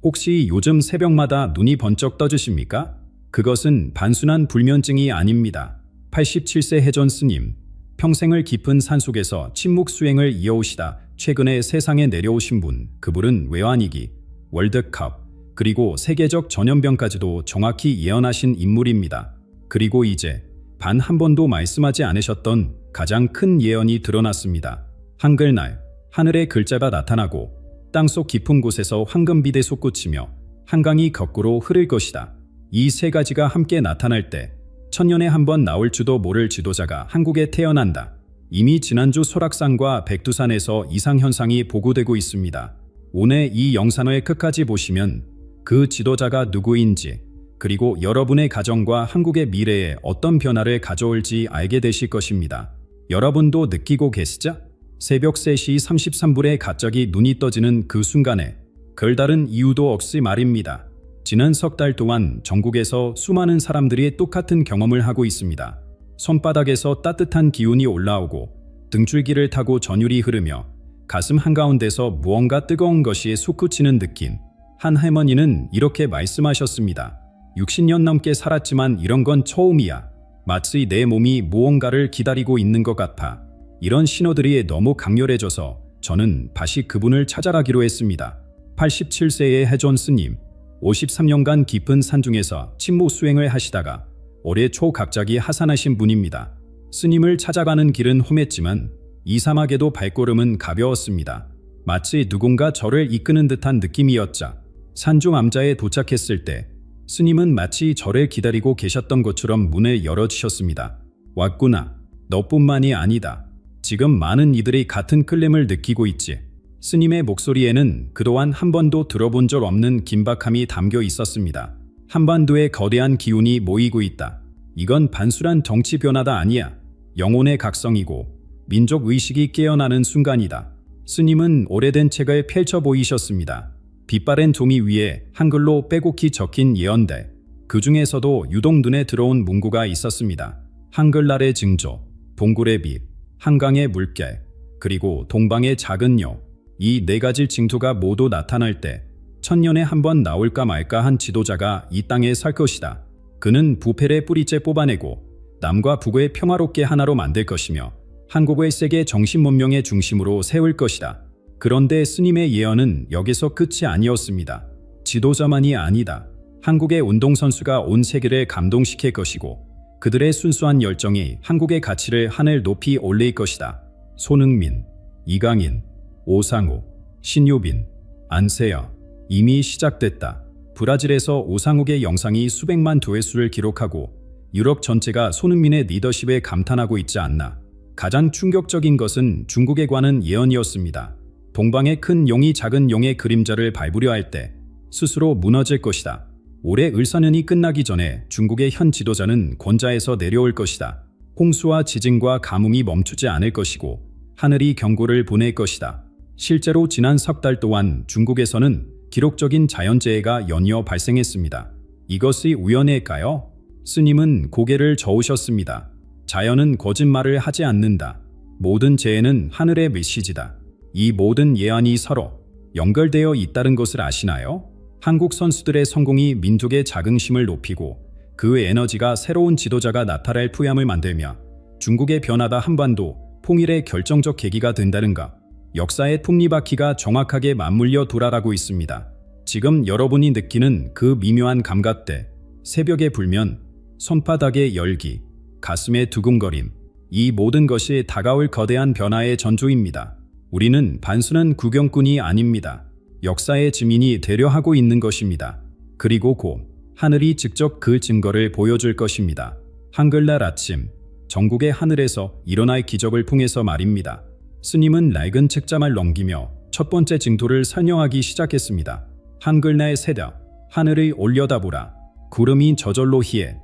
혹시 요즘 새벽마다 눈이 번쩍 떠지십니까? 그것은 단순한 불면증이 아닙니다. 87세 해전 스님, 평생을 깊은 산속에서 침묵 수행을 이어오시다 최근에 세상에 내려오신 분, 그분은 외환위기, 월드컵, 그리고 세계적 전염병까지도 정확히 예언하신 인물입니다. 그리고 이제 단 한 번도 말씀하지 않으셨던 가장 큰 예언이 드러났습니다. 한글날 하늘에 글자가 나타나고 땅속 깊은 곳에서 황금비대 솟구치며 한강이 거꾸로 흐를 것이다. 이 세 가지가 함께 나타날 때 천년에 한 번 나올 줄도 모를 지도자가 한국에 태어난다. 이미 지난주 설악산과 백두산에서 이상현상이 보고되고 있습니다. 오늘 이 영상을 끝까지 보시면 그 지도자가 누구인지, 그리고 여러분의 가정과 한국의 미래에 어떤 변화를 가져올지 알게 되실 것입니다. 여러분도 느끼고 계시죠? 새벽 3시 33분에 갑자기 눈이 떠지는 그 순간에 별다른 이유도 없이 말입니다. 지난 석 달 동안 전국에서 수많은 사람들이 똑같은 경험을 하고 있습니다. 손바닥에서 따뜻한 기운이 올라오고 등줄기를 타고 전율이 흐르며 가슴 한가운데서 무언가 뜨거운 것이 솟구치는 느낌. 한 할머니는 이렇게 말씀하셨습니다. 60년 넘게 살았지만 이런 건 처음이야. 마치 내 몸이 무언가를 기다리고 있는 것 같아. 이런 신호들이 너무 강렬해져서 저는 다시 그분을 찾아가기로 했습니다. 87세의 해전 스님, 53년간 깊은 산중에서 침묵 수행을 하시다가 올해 초 갑자기 하산하신 분입니다. 스님을 찾아가는 길은 험했지만 이 사막에도 발걸음은 가벼웠습니다. 마치 누군가 저를 이끄는 듯한 느낌이었자. 산중 암자에 도착했을 때 스님은 마치 저를 기다리고 계셨던 것처럼 문을 열어주셨습니다. 왔구나. 너뿐만이 아니다. 지금 많은 이들이 같은 끌림을 느끼고 있지. 스님의 목소리에는 그동안 한 번도 들어본 적 없는 긴박함이 담겨 있었습니다. 한반도에 거대한 기운이 모이고 있다. 이건 단순한 정치 변화가 아니야. 영혼의 각성이고 민족 의식이 깨어나는 순간이다. 스님은 오래된 책을 펼쳐 보이셨습니다. 빛바랜 종이 위에 한글로 빼곡히 적힌 예언들. 그 중에서도 유독 눈에 들어온 문구가 있었습니다. 한글날의 징조, 동굴의 빛, 한강의 물결, 그리고 동방의 작은 여. 이 네 가지 징조가 모두 나타날 때 천년에 한 번 나올까 말까 한 지도자가 이 땅에 설 것이다. 그는 부패를 뿌리째 뽑아내고 남과 북을 평화롭게 하나로 만들 것이며 한국을 세계 정신문명의 중심으로 세울 것이다. 그런데 스님의 예언은 여기서 끝이 아니었습니다. 지도자만이 아니다. 한국의 운동선수가 온 세계를 감동시킬 것이고 그들의 순수한 열정이 한국의 가치를 하늘 높이 올릴 것이다. 손흥민, 이강인, 오상우, 신유빈, 안세영. 이미 시작됐다. 브라질에서 오상욱의 영상이 수백만 조회수를 기록하고 유럽 전체가 손흥민의 리더십에 감탄하고 있지 않나. 가장 충격적인 것은 중국에 관한 예언이었습니다. 동방의 큰 용이 작은 용의 그림자를 밟으려 할 때 스스로 무너질 것이다. 올해 을사년이 끝나기 전에 중국의 현 지도자는 권좌에서 내려올 것이다. 홍수와 지진과 가뭄이 멈추지 않을 것이고 하늘이 경고를 보낼 것이다. 실제로 지난 석 달 동안 중국에서는 기록적인 자연재해가 연이어 발생했습니다. 이것이 우연일까요? 스님은 고개를 저으셨습니다. 자연은 거짓말을 하지 않는다. 모든 재해는 하늘의 메시지다. 이 모든 예언이 서로 연결되어 있다는 것을 아시나요? 한국 선수들의 성공이 민족의 자긍심을 높이고 그 에너지가 새로운 지도자가 나타날 푸ям을 만들며 중국의 변화다 한반도 통일의 결정적 계기가 된다는가. 역사의 톱니바퀴가 정확하게 맞물려 돌아가고 있습니다. 지금 여러분이 느끼는 그 미묘한 감각들, 새벽의 불면, 손바닥의 열기, 가슴의 두근거림, 이 모든 것이 다가올 거대한 변화의 전조입니다. 우리는 단순한 구경꾼이 아닙니다. 역사의 증인이 되려 하고 있는 것입니다. 그리고 곧 하늘이 직접 그 증거를 보여줄 것입니다. 한글날 아침, 전국의 하늘에서 일어날 기적을 통해서 말입니다. 스님은 낡은 책장을 넘기며 첫 번째 징조를 설명하기 시작했습니다. 한글날 새벽, 하늘을 올려다보라. 구름이 저절로 희에,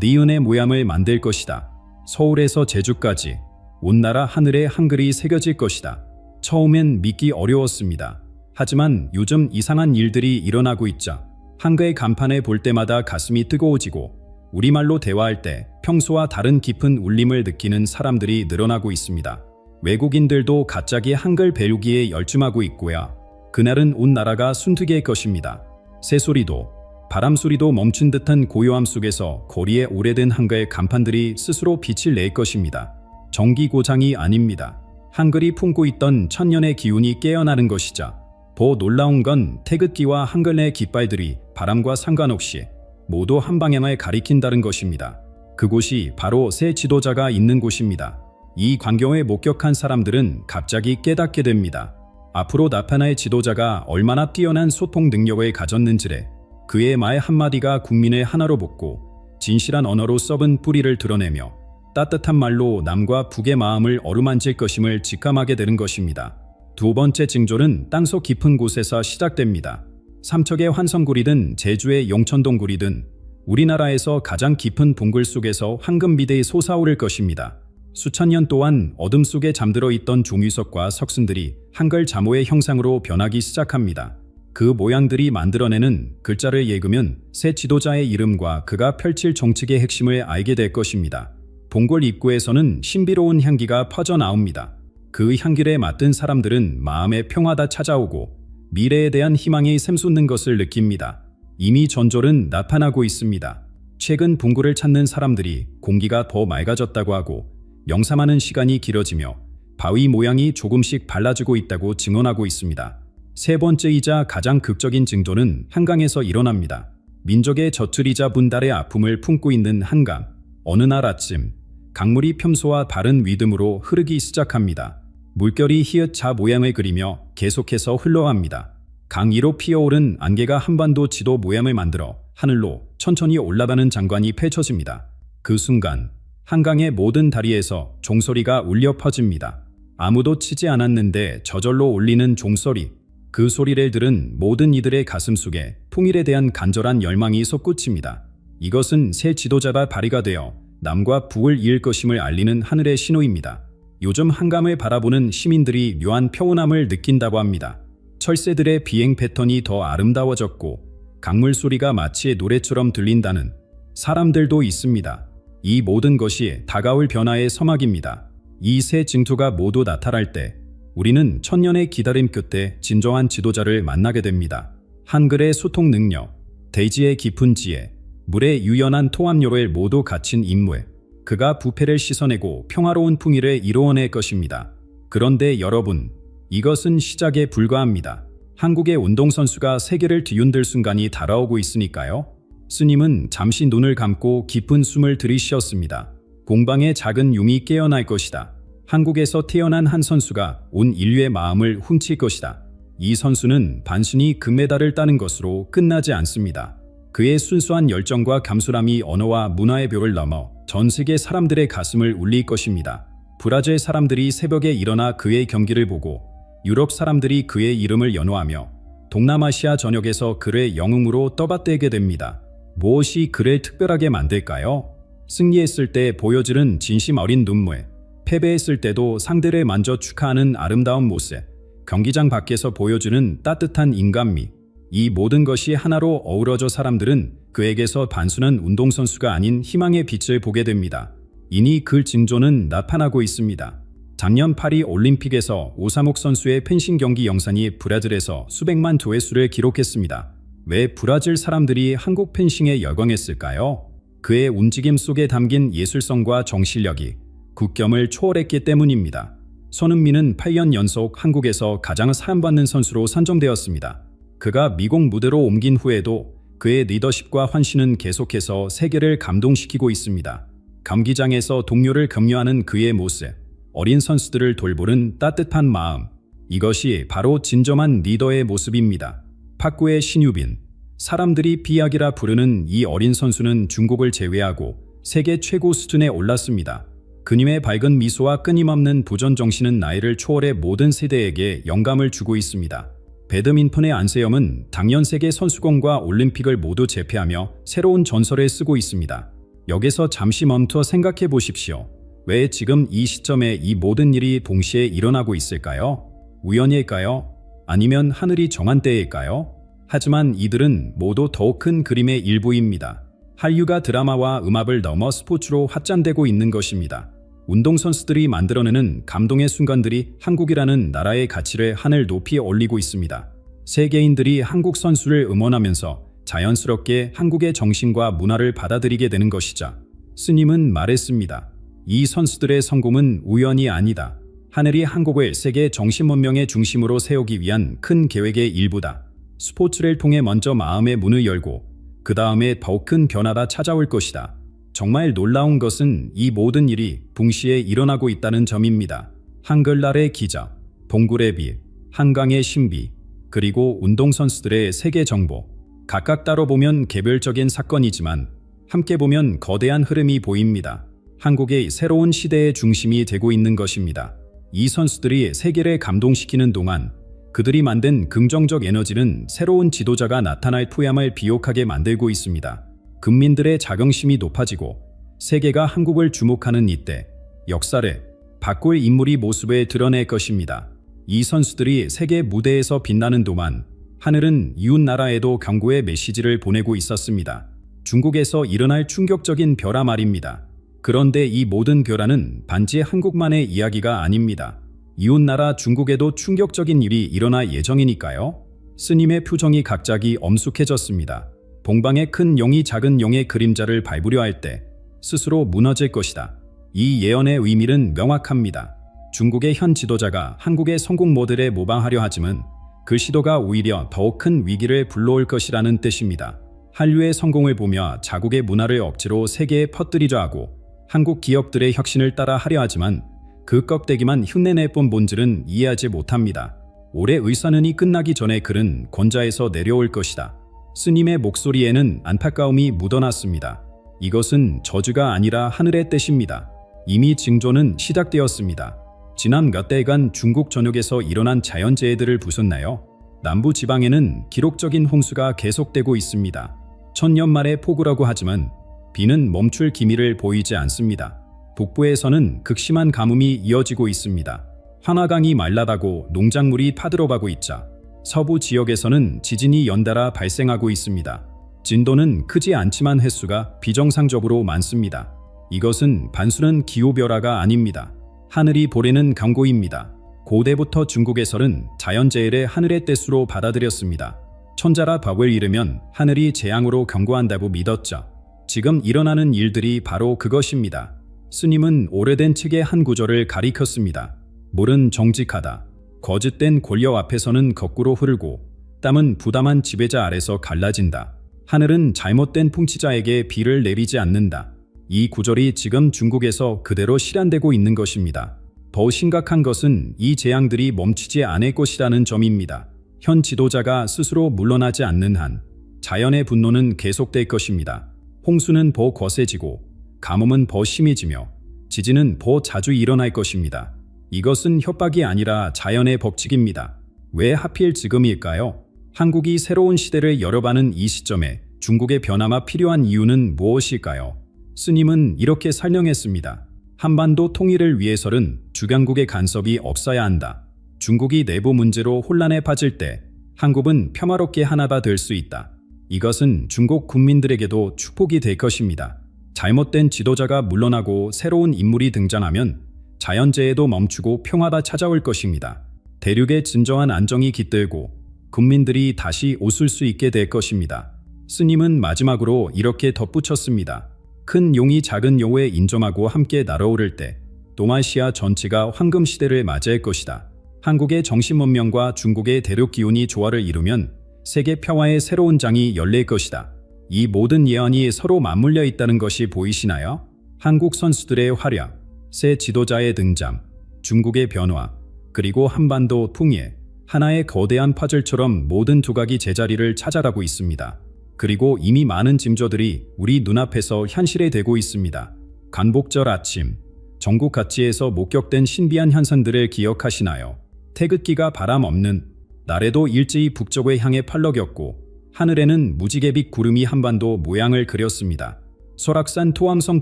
니은의 모양을 만들 것이다. 서울에서 제주까지 온 나라 하늘에 한글이 새겨질 것이다. 처음엔 믿기 어려웠습니다. 하지만 요즘 이상한 일들이 일어나고 있자 한글 간판을 볼 때마다 가슴이 뜨거워지고 우리말로 대화할 때 평소와 다른 깊은 울림을 느끼는 사람들이 늘어나고 있습니다. 외국인들도 갑자기 한글 배우기에 열중하고 있고요. 그날은 온 나라가 숨뜨게 것입니다. 새소리도 바람소리도 멈춘 듯한 고요함 속에서 거리의 오래된 한글 간판들이 스스로 빛을 낼 것입니다. 정기 고장이 아닙니다. 한글이 품고 있던 천년의 기운이 깨어나는 것이자 더 놀라운 건 태극기와 한글 내 깃발들이 바람과 상관없이 모두 한 방향을 가리킨다는 것입니다. 그곳이 바로 새 지도자가 있는 곳입니다. 이 광경을 목격한 사람들은 갑자기 깨닫게 됩니다. 앞으로 나타날 지도자가 얼마나 뛰어난 소통 능력을 가졌는지를, 그의 말 한마디가 국민을 하나로 묶고 진실한 언어로 썩은 뿌리를 드러내며 따뜻한 말로 남과 북의 마음을 어루만질 것임을 직감하게 되는 것입니다. 두 번째 징조는 땅속 깊은 곳에서 시작됩니다. 삼척의 환성굴이든 제주의 용천동굴이든 우리나라에서 가장 깊은 동굴 속에서 황금비대이 솟아오를 것입니다. 수천 년 동안 어둠 속에 잠들어 있던 종유석과 석순들이 한글 자모의 형상으로 변하기 시작합니다. 그 모양들이 만들어내는 글자를 읽으면 새 지도자의 이름과 그가 펼칠 정책의 핵심을 알게 될 것입니다. 동굴 입구에서는 신비로운 향기가 퍼져나옵니다. 그 향기에 맡은 사람들은 마음의 평화가 찾아오고 미래에 대한 희망이 샘솟는 것을 느낍니다. 이미 전절은 나타나고 있습니다. 최근 동굴을 찾는 사람들이 공기가 더 맑아졌다고 하고 영삼하는 시간이 길어지며 바위 모양이 조금씩 달라지고 있다고 증언하고 있습니다. 세 번째이자 가장 극적인 징조는 한강에서 일어납니다. 민족의 젖줄이자 분달의 아픔을 품고 있는 한강. 어느 날 아침 강물이 평소와 다른 리듬으로 흐르기 시작합니다. 물결이 히읗자 모양을 그리며 계속해서 흘러갑니다. 강 위로 피어오른 안개가 한반도 지도 모양을 만들어 하늘로 천천히 올라가는 장관이 펼쳐집니다. 그 순간 한강의 모든 다리에서 종소리가 울려 퍼집니다. 아무도 치지 않았는데 저절로 울리는 종소리. 그 소리를 들은 모든 이들의 가슴 속에 통일에 대한 간절한 열망이 솟구칩니다. 이것은 새 지도자가 발휘가 되어 남과 북을 이을 것임을 알리는 하늘의 신호입니다. 요즘 한강을 바라보는 시민들이 묘한 평온함을 느낀다고 합니다. 철새들의 비행 패턴이 더 아름다워졌고 강물 소리가 마치 노래처럼 들린다는 사람들도 있습니다. 이 모든 것이 다가올 변화의 서막입니다. 이 세 징조가 모두 나타날 때 우리는 천년의 기다림 끝에 진정한 지도자를 만나게 됩니다. 한글의 소통 능력, 대지의 깊은 지혜, 물의 유연한 통합력을 모두 갖춘 인물. 그가 부패를 씻어내고 평화로운 풍의를 이루어낼 것입니다. 그런데 여러분, 이것은 시작에 불과합니다. 한국의 운동선수가 세계를 뒤흔들 순간이 다가오고 있으니까요. 스님은 잠시 눈을 감고 깊은 숨을 들이쉬었습니다. 공방의 작은 융이 깨어날 것이다. 한국에서 태어난 한 선수가 온 인류의 마음을 훔칠 것이다. 이 선수는 단순히 금메달을 따는 것으로 끝나지 않습니다. 그의 순수한 열정과 감수함이 언어와 문화의 벽을 넘어 전 세계 사람들의 가슴을 울릴 것입니다. 브라질 사람들이 새벽에 일어나 그의 경기를 보고 유럽 사람들이 그의 이름을 연호하며 동남아시아 전역에서 그의 영웅으로 떠받들게 됩니다. 무엇이 그를 특별하게 만들까요? 승리했을 때 보여주는 진심 어린 눈물, 패배했을 때도 상대를 만져 축하하는 아름다운 모습, 경기장 밖에서 보여주는 따뜻한 인간미. 이 모든 것이 하나로 어우러져 사람들은 그에게서 단순한 운동선수가 아닌 희망의 빛을 보게 됩니다. 이니 그 징조는 나타나고 있습니다. 작년 파리 올림픽에서 오사목 선수의 펜싱 경기 영상이 브라질에서 수백만 조회수를 기록했습니다. 왜 브라질 사람들이 한국 펜싱에 열광했을까요? 그의 움직임 속에 담긴 예술성과 정실력이 국경을 초월했기 때문입니다. 손흥민은 8년 연속 한국에서 가장 사랑받는 선수로 선정되었습니다. 그가 미국 무대로 옮긴 후에도 그의 리더십과 환신은 계속해서 세계를 감동시키고 있습니다. 경기장에서 동료를 격려하는 그의 모습, 어린 선수들을 돌보는 따뜻한 마음, 이것이 바로 진정한 리더의 모습입니다. 탁구의 신유빈, 사람들이 비약이라 부르는 이 어린 선수는 중국을 제외하고 세계 최고 수준에 올랐습니다. 그님의 밝은 미소와 끊임없는 도전 정신은 나이를 초월해 모든 세대에게 영감을 주고 있습니다. 배드민턴의 안세영은 당연 세계 선수권과 올림픽을 모두 제패하며 새로운 전설을 쓰고 있습니다. 여기서 잠시 멈춰 생각해 보십시오. 왜 지금 이 시점에 이 모든 일이 동시에 일어나고 있을까요? 우연일까요? 아니면 하늘이 정한 때일까요? 하지만 이들은 모두 더 큰 그림의 일부입니다. 한류가 드라마와 음악을 넘어 스포츠로 확장되고 있는 것입니다. 운동선수들이 만들어내는 감동의 순간들이 한국이라는 나라의 가치를 하늘 높이 올리고 있습니다. 세계인들이 한국 선수를 응원하면서 자연스럽게 한국의 정신과 문화를 받아들이게 되는 것이자 스님은 말했습니다. 이 선수들의 성공은 우연이 아니다. 하늘이 한국을 세계 정신문명의 중심으로 세우기 위한 큰 계획의 일부다. 스포츠를 통해 먼저 마음의 문을 열고 그 다음에 더욱 큰 변화가 찾아올 것이다. 정말 놀라운 것은 이 모든 일이 동시에 일어나고 있다는 점입니다. 한글날의 기적, 동굴의 빛, 한강의 신비, 그리고 운동선수들의 세계 정보. 각각 따로 보면 개별적인 사건이지만 함께 보면 거대한 흐름이 보입니다. 한국의 새로운 시대의 중심이 되고 있는 것입니다. 이 선수들이 세계를 감동시키는 동안 그들이 만든 긍정적 에너지는 새로운 지도자가 나타날 토양을 비옥하게 만들고 있습니다. 국민들의 자긍심이 높아지고 세계가 한국을 주목하는 이때 역사를 바꿀 인물이 모습을 드러낼 것입니다. 이 선수들이 세계 무대에서 빛나는 동안 하늘은 이웃 나라에도 경고의 메시지를 보내고 있었습니다. 중국에서 일어날 충격적인 벼라 말입니다. 그런데 이 모든 벼라는 단지 한국만의 이야기가 아닙니다. 이웃 나라 중국에도 충격적인 일이 일어날 예정이니까요. 스님의 표정이 갑자기 엄숙해졌습니다. 동방의 큰 용이 작은 용의 그림자를 밟으려 할 때 스스로 무너질 것이다. 이 예언의 의미는 명확합니다. 중국의 현 지도자가 한국의 성공 모델에 모방하려 하지만 그 시도가 오히려 더욱 큰 위기를 불러올 것이라는 뜻입니다. 한류의 성공을 보며 자국의 문화를 억지로 세계에 퍼뜨리려 하고 한국 기업들의 혁신을 따라 하려 하지만 그 껍데기만 흉내낼 뿐 본질은 이해하지 못합니다. 올해 의사는이 끝나기 전에 그는 권좌에서 내려올 것이다. 스님의 목소리에는 안타까움이 묻어났습니다. 이것은 저주가 아니라 하늘의 뜻입니다. 이미 징조는 시작되었습니다. 지난 몇 달간 중국 전역에서 일어난 자연재해들을 보셨나요? 남부 지방에는 기록적인 홍수가 계속되고 있습니다. 천년 말의 폭우라고 하지만 비는 멈출 기미를 보이지 않습니다. 북부에서는 극심한 가뭄이 이어지고 있습니다. 한화강이 말라다고 농작물이 파들어가고 있자 서부 지역에서는 지진이 연달아 발생하고 있습니다. 진도는 크지 않지만 횟수가 비정상적으로 많습니다. 이것은 단순한 기후변화가 아닙니다. 하늘이 보내는 경고입니다. 고대부터 중국에서는 자연재해를 하늘의 뜻으로 받아들였습니다. 천자라 법을 잃으면 하늘이 재앙으로 경고한다고 믿었죠. 지금 일어나는 일들이 바로 그것입니다. 스님은 오래된 책의 한 구절을 가리켰습니다. 물은 정직하다. 거짓된 권력 앞에서는 거꾸로 흐르고 땀은 부담한 지배자 아래서 갈라진다. 하늘은 잘못된 풍치자에게 비를 내리지 않는다. 이 구절이 지금 중국에서 그대로 실현되고 있는 것입니다. 더 심각한 것은 이 재앙들이 멈추지 않을 것이라는 점입니다. 현 지도자가 스스로 물러나지 않는 한 자연의 분노는 계속될 것입니다. 홍수는 더 거세지고 가뭄은 더 심해지며 지진은 더 자주 일어날 것입니다. 이것은 협박이 아니라 자연의 법칙입니다. 왜 하필 지금일까요? 한국이 새로운 시대를 열어가는 이 시점에 중국의 변화가 필요한 이유는 무엇일까요? 스님은 이렇게 설명했습니다. 한반도 통일을 위해서는 주변국의 간섭이 없어야 한다. 중국이 내부 문제로 혼란에 빠질 때 한국은 평화롭게 하나가 될 수 있다. 이것은 중국 국민들에게도 축복이 될 것입니다. 잘못된 지도자가 물러나고 새로운 인물이 등장하면 자연재해도 멈추고 평화가 찾아올 것입니다. 대륙의 진정한 안정이 깃들고 국민들이 다시 웃을 수 있게 될 것입니다. 스님은 마지막으로 이렇게 덧붙였습니다. 큰 용이 작은 용을 인정하고 함께 날아오를 때 동아시아 전체가 황금시대를 맞이할 것이다. 한국의 정신문명과 중국의 대륙 기운이 조화를 이루면 세계 평화의 새로운 장이 열릴 것이다. 이 모든 예언이 서로 맞물려 있다는 것이 보이시나요? 한국 선수들의 활약, 새 지도자의 등장, 중국의 변화, 그리고 한반도 통일, 하나의 거대한 퍼즐처럼 모든 조각이 제자리를 찾아가고 있습니다. 그리고 이미 많은 징조들이 우리 눈앞에서 현실이 되고 있습니다. 간복절 아침, 전국 각지에서 목격된 신비한 현상들을 기억하시나요? 태극기가 바람 없는 날에도 일제히 북쪽을 향해 팔럭였고 하늘에는 무지개빛 구름이 한반도 모양을 그렸습니다. 설악산 토암성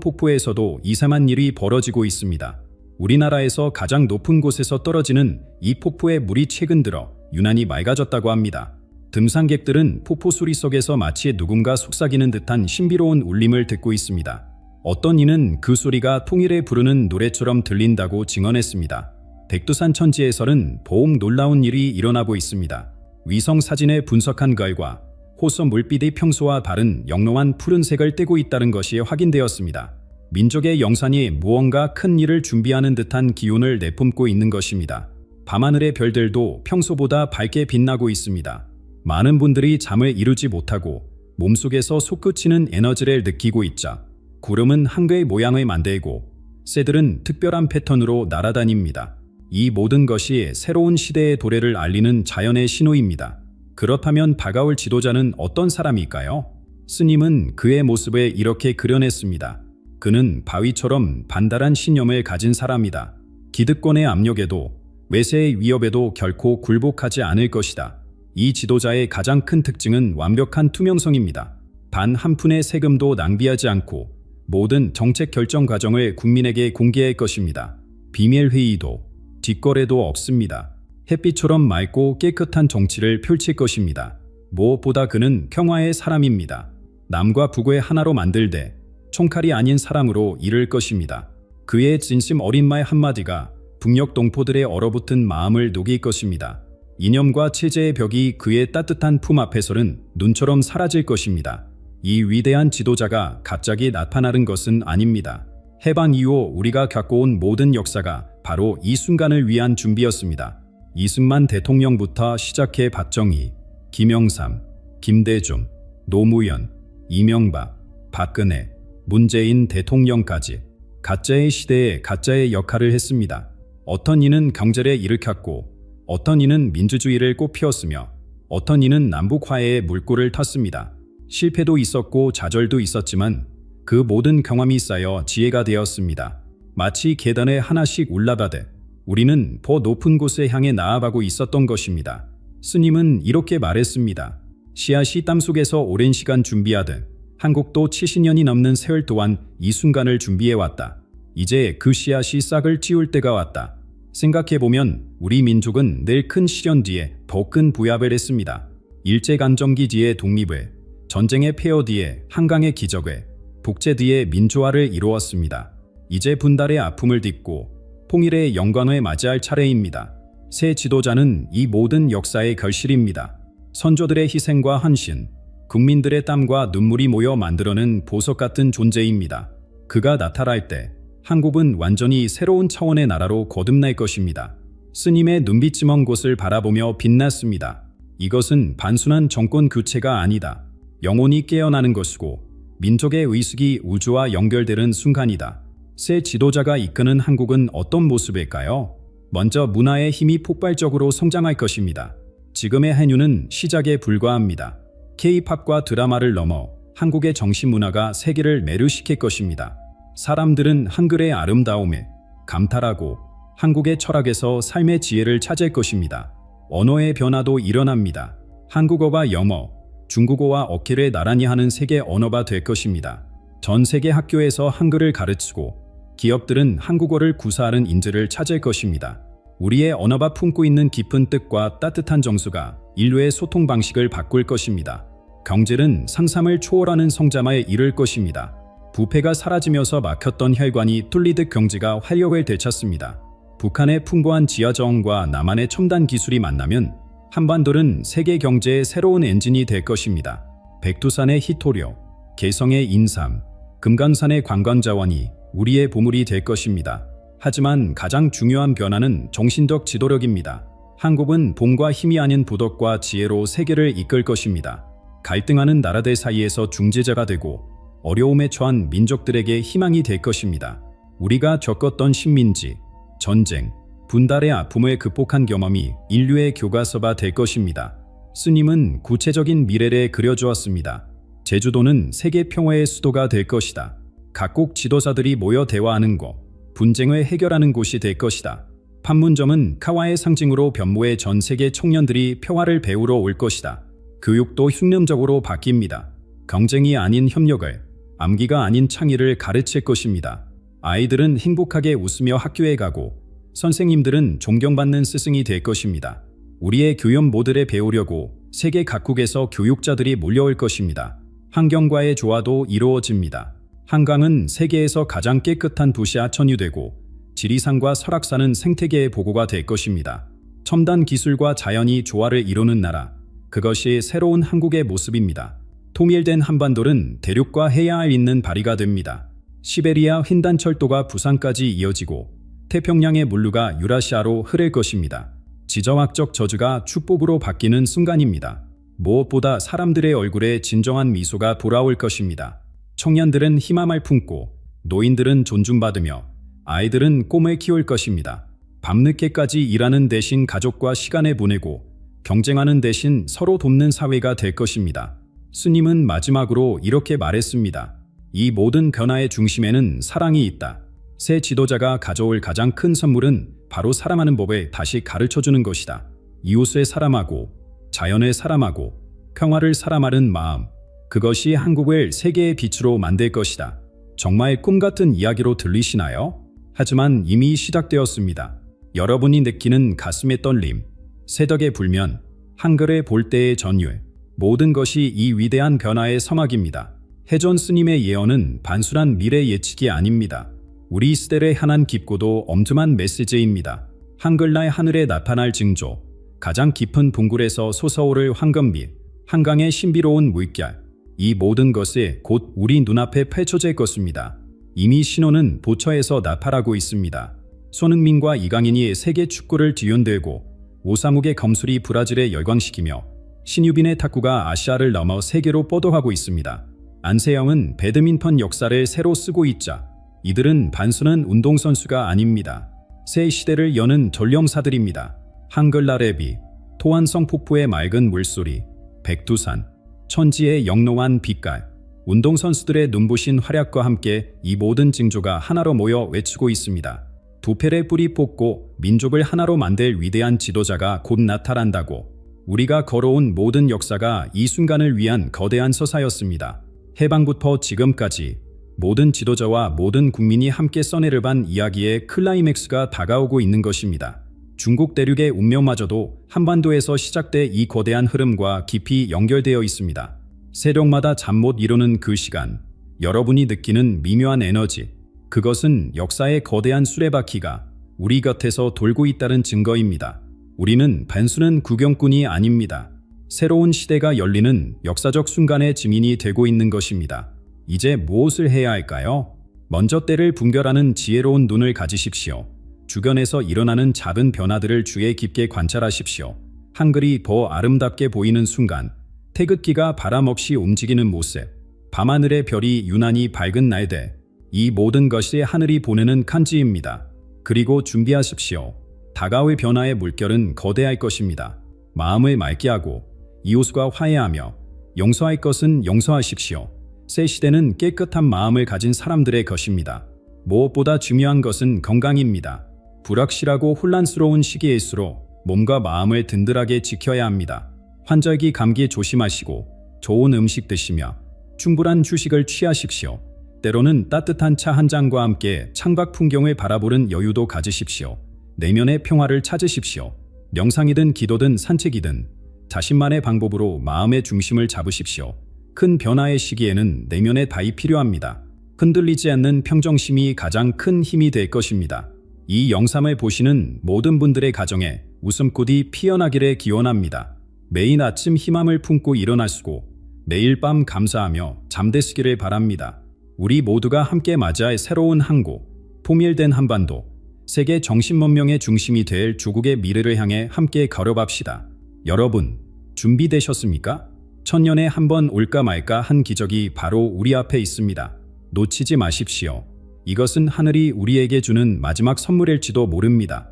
폭포에서도 이상한 일이 벌어지고 있습니다. 우리나라에서 가장 높은 곳에서 떨어지는 이 폭포의 물이 최근 들어 유난히 맑아졌다고 합니다. 등산객들은 폭포 소리 속에서 마치 누군가 속삭이는 듯한 신비로운 울림을 듣고 있습니다. 어떤 이는 그 소리가 통일을 부르는 노래처럼 들린다고 증언했습니다. 백두산 천지에서는 더욱 놀라운 일이 일어나고 있습니다. 위성 사진에 분석한 결과 호서 물빛이 평소와 다른 영롱한 푸른색을 띠고 있다는 것이 확인되었습니다. 민족의 영산이 무언가 큰 일을 준비하는 듯한 기운을 내뿜고 있는 것입니다. 밤하늘의 별들도 평소보다 밝게 빛나고 있습니다. 많은 분들이 잠을 이루지 못하고 몸속에서 솟구치는 에너지를 느끼고 있자 구름은 한개의 모양을 만들고 새들은 특별한 패턴으로 날아다닙니다. 이 모든 것이 새로운 시대의 도래를 알리는 자연의 신호입니다. 그렇다면 다가올 지도자는 어떤 사람일까요? 스님은 그의 모습을 이렇게 그려냈습니다. 그는 바위처럼 반달한 신념을 가진 사람이다. 기득권의 압력에도 외세의 위협에도 결코 굴복하지 않을 것이다. 이 지도자의 가장 큰 특징은 완벽한 투명성입니다. 단 한 푼의 세금도 낭비하지 않고 모든 정책 결정 과정을 국민에게 공개할 것입니다. 비밀 회의도 뒷거래도 없습니다. 햇빛처럼 맑고 깨끗한 정치를 펼칠 것입니다. 무엇보다 그는 평화의 사람입니다. 남과 북을 하나로 만들되 총칼이 아닌 사람으로 이룰 것입니다. 그의 진심 어린 말 한마디가 북녘 동포들의 얼어붙은 마음을 녹일 것입니다. 이념과 체제의 벽이 그의 따뜻한 품 앞에서는 눈처럼 사라질 것입니다. 이 위대한 지도자가 갑자기 나타나는 것은 아닙니다. 해방 이후 우리가 겪어온 모든 역사가 바로 이 순간을 위한 준비였습니다. 이승만 대통령부터 시작해 박정희, 김영삼, 김대중, 노무현, 이명박, 박근혜, 문재인 대통령까지 가짜의 시대에 가짜의 역할을 했습니다. 어떤 이는 경제를 일으켰고 어떤 이는 민주주의를 꽃피웠으며 어떤 이는 남북화해의 물꼬를 텄습니다. 실패도 있었고 좌절도 있었지만 그 모든 경험이 쌓여 지혜가 되었습니다. 마치 계단에 하나씩 올라가듯 우리는 더 높은 곳에 향해 나아가고 있었던 것입니다. 스님은 이렇게 말했습니다. 씨앗이 땅속에서 오랜 시간 준비하듯 한국도 70년이 넘는 세월 동안 이 순간을 준비해왔다. 이제 그 씨앗이 싹을 틔울 때가 왔다. 생각해보면 우리 민족은 늘 큰 시련 뒤에 더 큰 부합을 했습니다. 일제강점기 뒤에 독립을, 전쟁의 폐허 뒤에 한강의 기적을, 독재 뒤에 민주화를 이루었습니다. 이제 분달의 아픔을 딛고 통일의 영광을 맞이할 차례입니다. 새 지도자는 이 모든 역사의 결실입니다. 선조들의 희생과 헌신, 국민들의 땀과 눈물이 모여 만들어낸 보석 같은 존재입니다. 그가 나타날 때 한국은 완전히 새로운 차원의 나라로 거듭날 것입니다. 스님의 눈빛이 먼 곳을 바라보며 빛났습니다. 이것은 단순한 정권 교체가 아니다. 영혼이 깨어나는 것이고 민족의 의식이 우주와 연결되는 순간이다. 새 지도자가 이끄는 한국은 어떤 모습일까요? 먼저 문화의 힘이 폭발적으로 성장할 것입니다. 지금의 한류는 시작에 불과합니다. K-팝과 드라마를 넘어 한국의 정신문화가 세계를 매료시킬 것입니다. 사람들은 한글의 아름다움에 감탄하고 한국의 철학에서 삶의 지혜를 찾을 것입니다. 언어의 변화도 일어납니다. 한국어와 영어, 중국어와 어깨를 나란히 하는 세계 언어가 될 것입니다. 전 세계 학교에서 한글을 가르치고 기업들은 한국어를 구사하는 인재를 찾을 것입니다. 우리의 언어가 품고 있는 깊은 뜻과 따뜻한 정수가 인류의 소통 방식을 바꿀 것입니다. 경제는 상상을 초월하는 성장을 이룰 것입니다. 부패가 사라지면서 막혔던 혈관이 뚫리듯 경제가 활력을 되찾습니다. 북한의 풍부한 지하정원과 남한의 첨단 기술이 만나면 한반도는 세계 경제의 새로운 엔진이 될 것입니다. 백두산의 희토류, 개성의 인삼, 금강산의 관광자원이 우리의 보물이 될 것입니다. 하지만 가장 중요한 변화는 정신적 지도력입니다. 한국은 봄과 힘이 아닌 부덕과 지혜로 세계를 이끌 것입니다. 갈등하는 나라들 사이에서 중재자가 되고 어려움에 처한 민족들에게 희망이 될 것입니다. 우리가 겪었던 식민지, 전쟁, 분달의 아픔을 극복한 경험이 인류의 교과서가 될 것입니다. 스님은 구체적인 미래를 그려주었습니다. 제주도는 세계 평화의 수도가 될 것이다. 각국 지도자들이 모여 대화하는 곳, 분쟁을 해결하는 곳이 될 것이다. 판문점은 카와의 상징으로 변모해 전 세계 청년들이 평화를 배우러 올 것이다. 교육도 흉념적으로 바뀝니다. 경쟁이 아닌 협력을, 암기가 아닌 창의를 가르칠 것입니다. 아이들은 행복하게 웃으며 학교에 가고 선생님들은 존경받는 스승이 될 것입니다. 우리의 교연 모델을 배우려고 세계 각국에서 교육자들이 몰려올 것입니다. 환경과의 조화도 이루어집니다. 한강은 세계에서 가장 깨끗한 도시 하천이 되고 지리산과 설악산은 생태계의 보고가 될 것입니다. 첨단 기술과 자연이 조화를 이루는 나라. 그것이 새로운 한국의 모습입니다. 통일된 한반도는 대륙과 해야에 있는 바리가 됩니다. 시베리아 횡단철도가 부산까지 이어지고 태평양의 물류가 유라시아로 흐를 것입니다. 지정학적 저주가 축복으로 바뀌는 순간입니다. 무엇보다 사람들의 얼굴에 진정한 미소가 돌아올 것입니다. 청년들은 희망을 품고 노인들은 존중받으며 아이들은 꿈을 키울 것입니다. 밤늦게까지 일하는 대신 가족과 시간을 보내고 경쟁하는 대신 서로 돕는 사회가 될 것입니다. 스님은 마지막으로 이렇게 말했습니다. 이 모든 변화의 중심에는 사랑이 있다. 새 지도자가 가져올 가장 큰 선물은 바로 사랑하는 법을 다시 가르쳐주는 것이다. 이웃을 사랑하고 자연을 사랑하고 평화를 사랑하는 마음. 그것이 한국을 세계의 빛으로 만들 것이다. 정말 꿈같은 이야기로 들리시나요? 하지만 이미 시작되었습니다. 여러분이 느끼는 가슴의 떨림, 새덕의 불면, 한글을 볼 때의 전율, 모든 것이 이 위대한 변화의 서막입니다. 해전 스님의 예언은 단순한 미래 예측이 아닙니다. 우리 시대를 향한 깊고도 엄중한 메시지입니다. 한글날 하늘에 나타날 징조, 가장 깊은 동굴에서 솟아오를 황금빛, 한강의 신비로운 물결, 이 모든 것이 곧 우리 눈앞에 펼쳐질 것입니다. 이미 신호는 보처에서 나타나고 있습니다. 손흥민과 이강인이 세계 축구를 뒤흔들고 오사묵의 검술이 브라질에 열광시키며 신유빈의 탁구가 아시아를 넘어 세계로 뻗어가고 있습니다. 안세영은 배드민턴 역사를 새로 쓰고 있자 이들은 단순한 운동선수가 아닙니다. 새 시대를 여는 전령사들입니다. 한글날의 비, 토안성 폭포의 맑은 물소리, 백두산, 천지의 영롱한 빛깔, 운동선수들의 눈부신 활약과 함께 이 모든 징조가 하나로 모여 외치고 있습니다. 두 팔에 뿌리 뽑고 민족을 하나로 만들 위대한 지도자가 곧 나타난다고. 우리가 걸어온 모든 역사가 이 순간을 위한 거대한 서사였습니다. 해방부터 지금까지 모든 지도자와 모든 국민이 함께 써내려간 이야기의 클라이맥스가 다가오고 있는 것입니다. 중국 대륙의 운명마저도 한반도에서 시작돼 이 거대한 흐름과 깊이 연결되어 있습니다. 새벽마다 잠 못 이루는 그 시간, 여러분이 느끼는 미묘한 에너지, 그것은 역사의 거대한 수레바퀴가 우리 곁에서 돌고 있다는 증거입니다. 우리는 단순한 구경꾼이 아닙니다. 새로운 시대가 열리는 역사적 순간의 증인이 되고 있는 것입니다. 이제 무엇을 해야 할까요? 먼저 때를 분별하는 지혜로운 눈을 가지십시오. 주변에서 일어나는 작은 변화들을 주의 깊게 관찰하십시오. 한글이 더 아름답게 보이는 순간, 태극기가 바람 없이 움직이는 모습, 밤하늘의 별이 유난히 밝은 날들, 이 모든 것이 하늘이 보내는 간지입니다. 그리고 준비하십시오. 다가올 변화의 물결은 거대할 것입니다. 마음을 맑게 하고 이웃과 화해하며 용서할 것은 용서하십시오. 새 시대는 깨끗한 마음을 가진 사람들의 것입니다. 무엇보다 중요한 것은 건강입니다. 불확실하고 혼란스러운 시기일수록 몸과 마음을 든든하게 지켜야 합니다. 환절기 감기 조심하시고 좋은 음식 드시며 충분한 휴식을 취하십시오. 때로는 따뜻한 차 한 잔과 함께 창밖 풍경을 바라보는 여유도 가지십시오. 내면의 평화를 찾으십시오. 명상이든 기도든 산책이든 자신만의 방법으로 마음의 중심을 잡으십시오. 큰 변화의 시기에는 내면의 답이 필요합니다. 흔들리지 않는 평정심이 가장 큰 힘이 될 것입니다. 이 영상을 보시는 모든 분들의 가정에 웃음꽃이 피어나기를 기원합니다. 매일 아침 희망을 품고 일어나시고 매일 밤 감사하며 잠드시기를 바랍니다. 우리 모두가 함께 맞이할 새로운 한국, 통일된 한반도, 세계 정신문명의 중심이 될 조국의 미래를 향해 함께 걸어갑시다. 여러분, 준비되셨습니까? 천년에 한 번 올까 말까 한 기적이 바로 우리 앞에 있습니다. 놓치지 마십시오. 이것은 하늘이 우리에게 주는 마지막 선물일지도 모릅니다.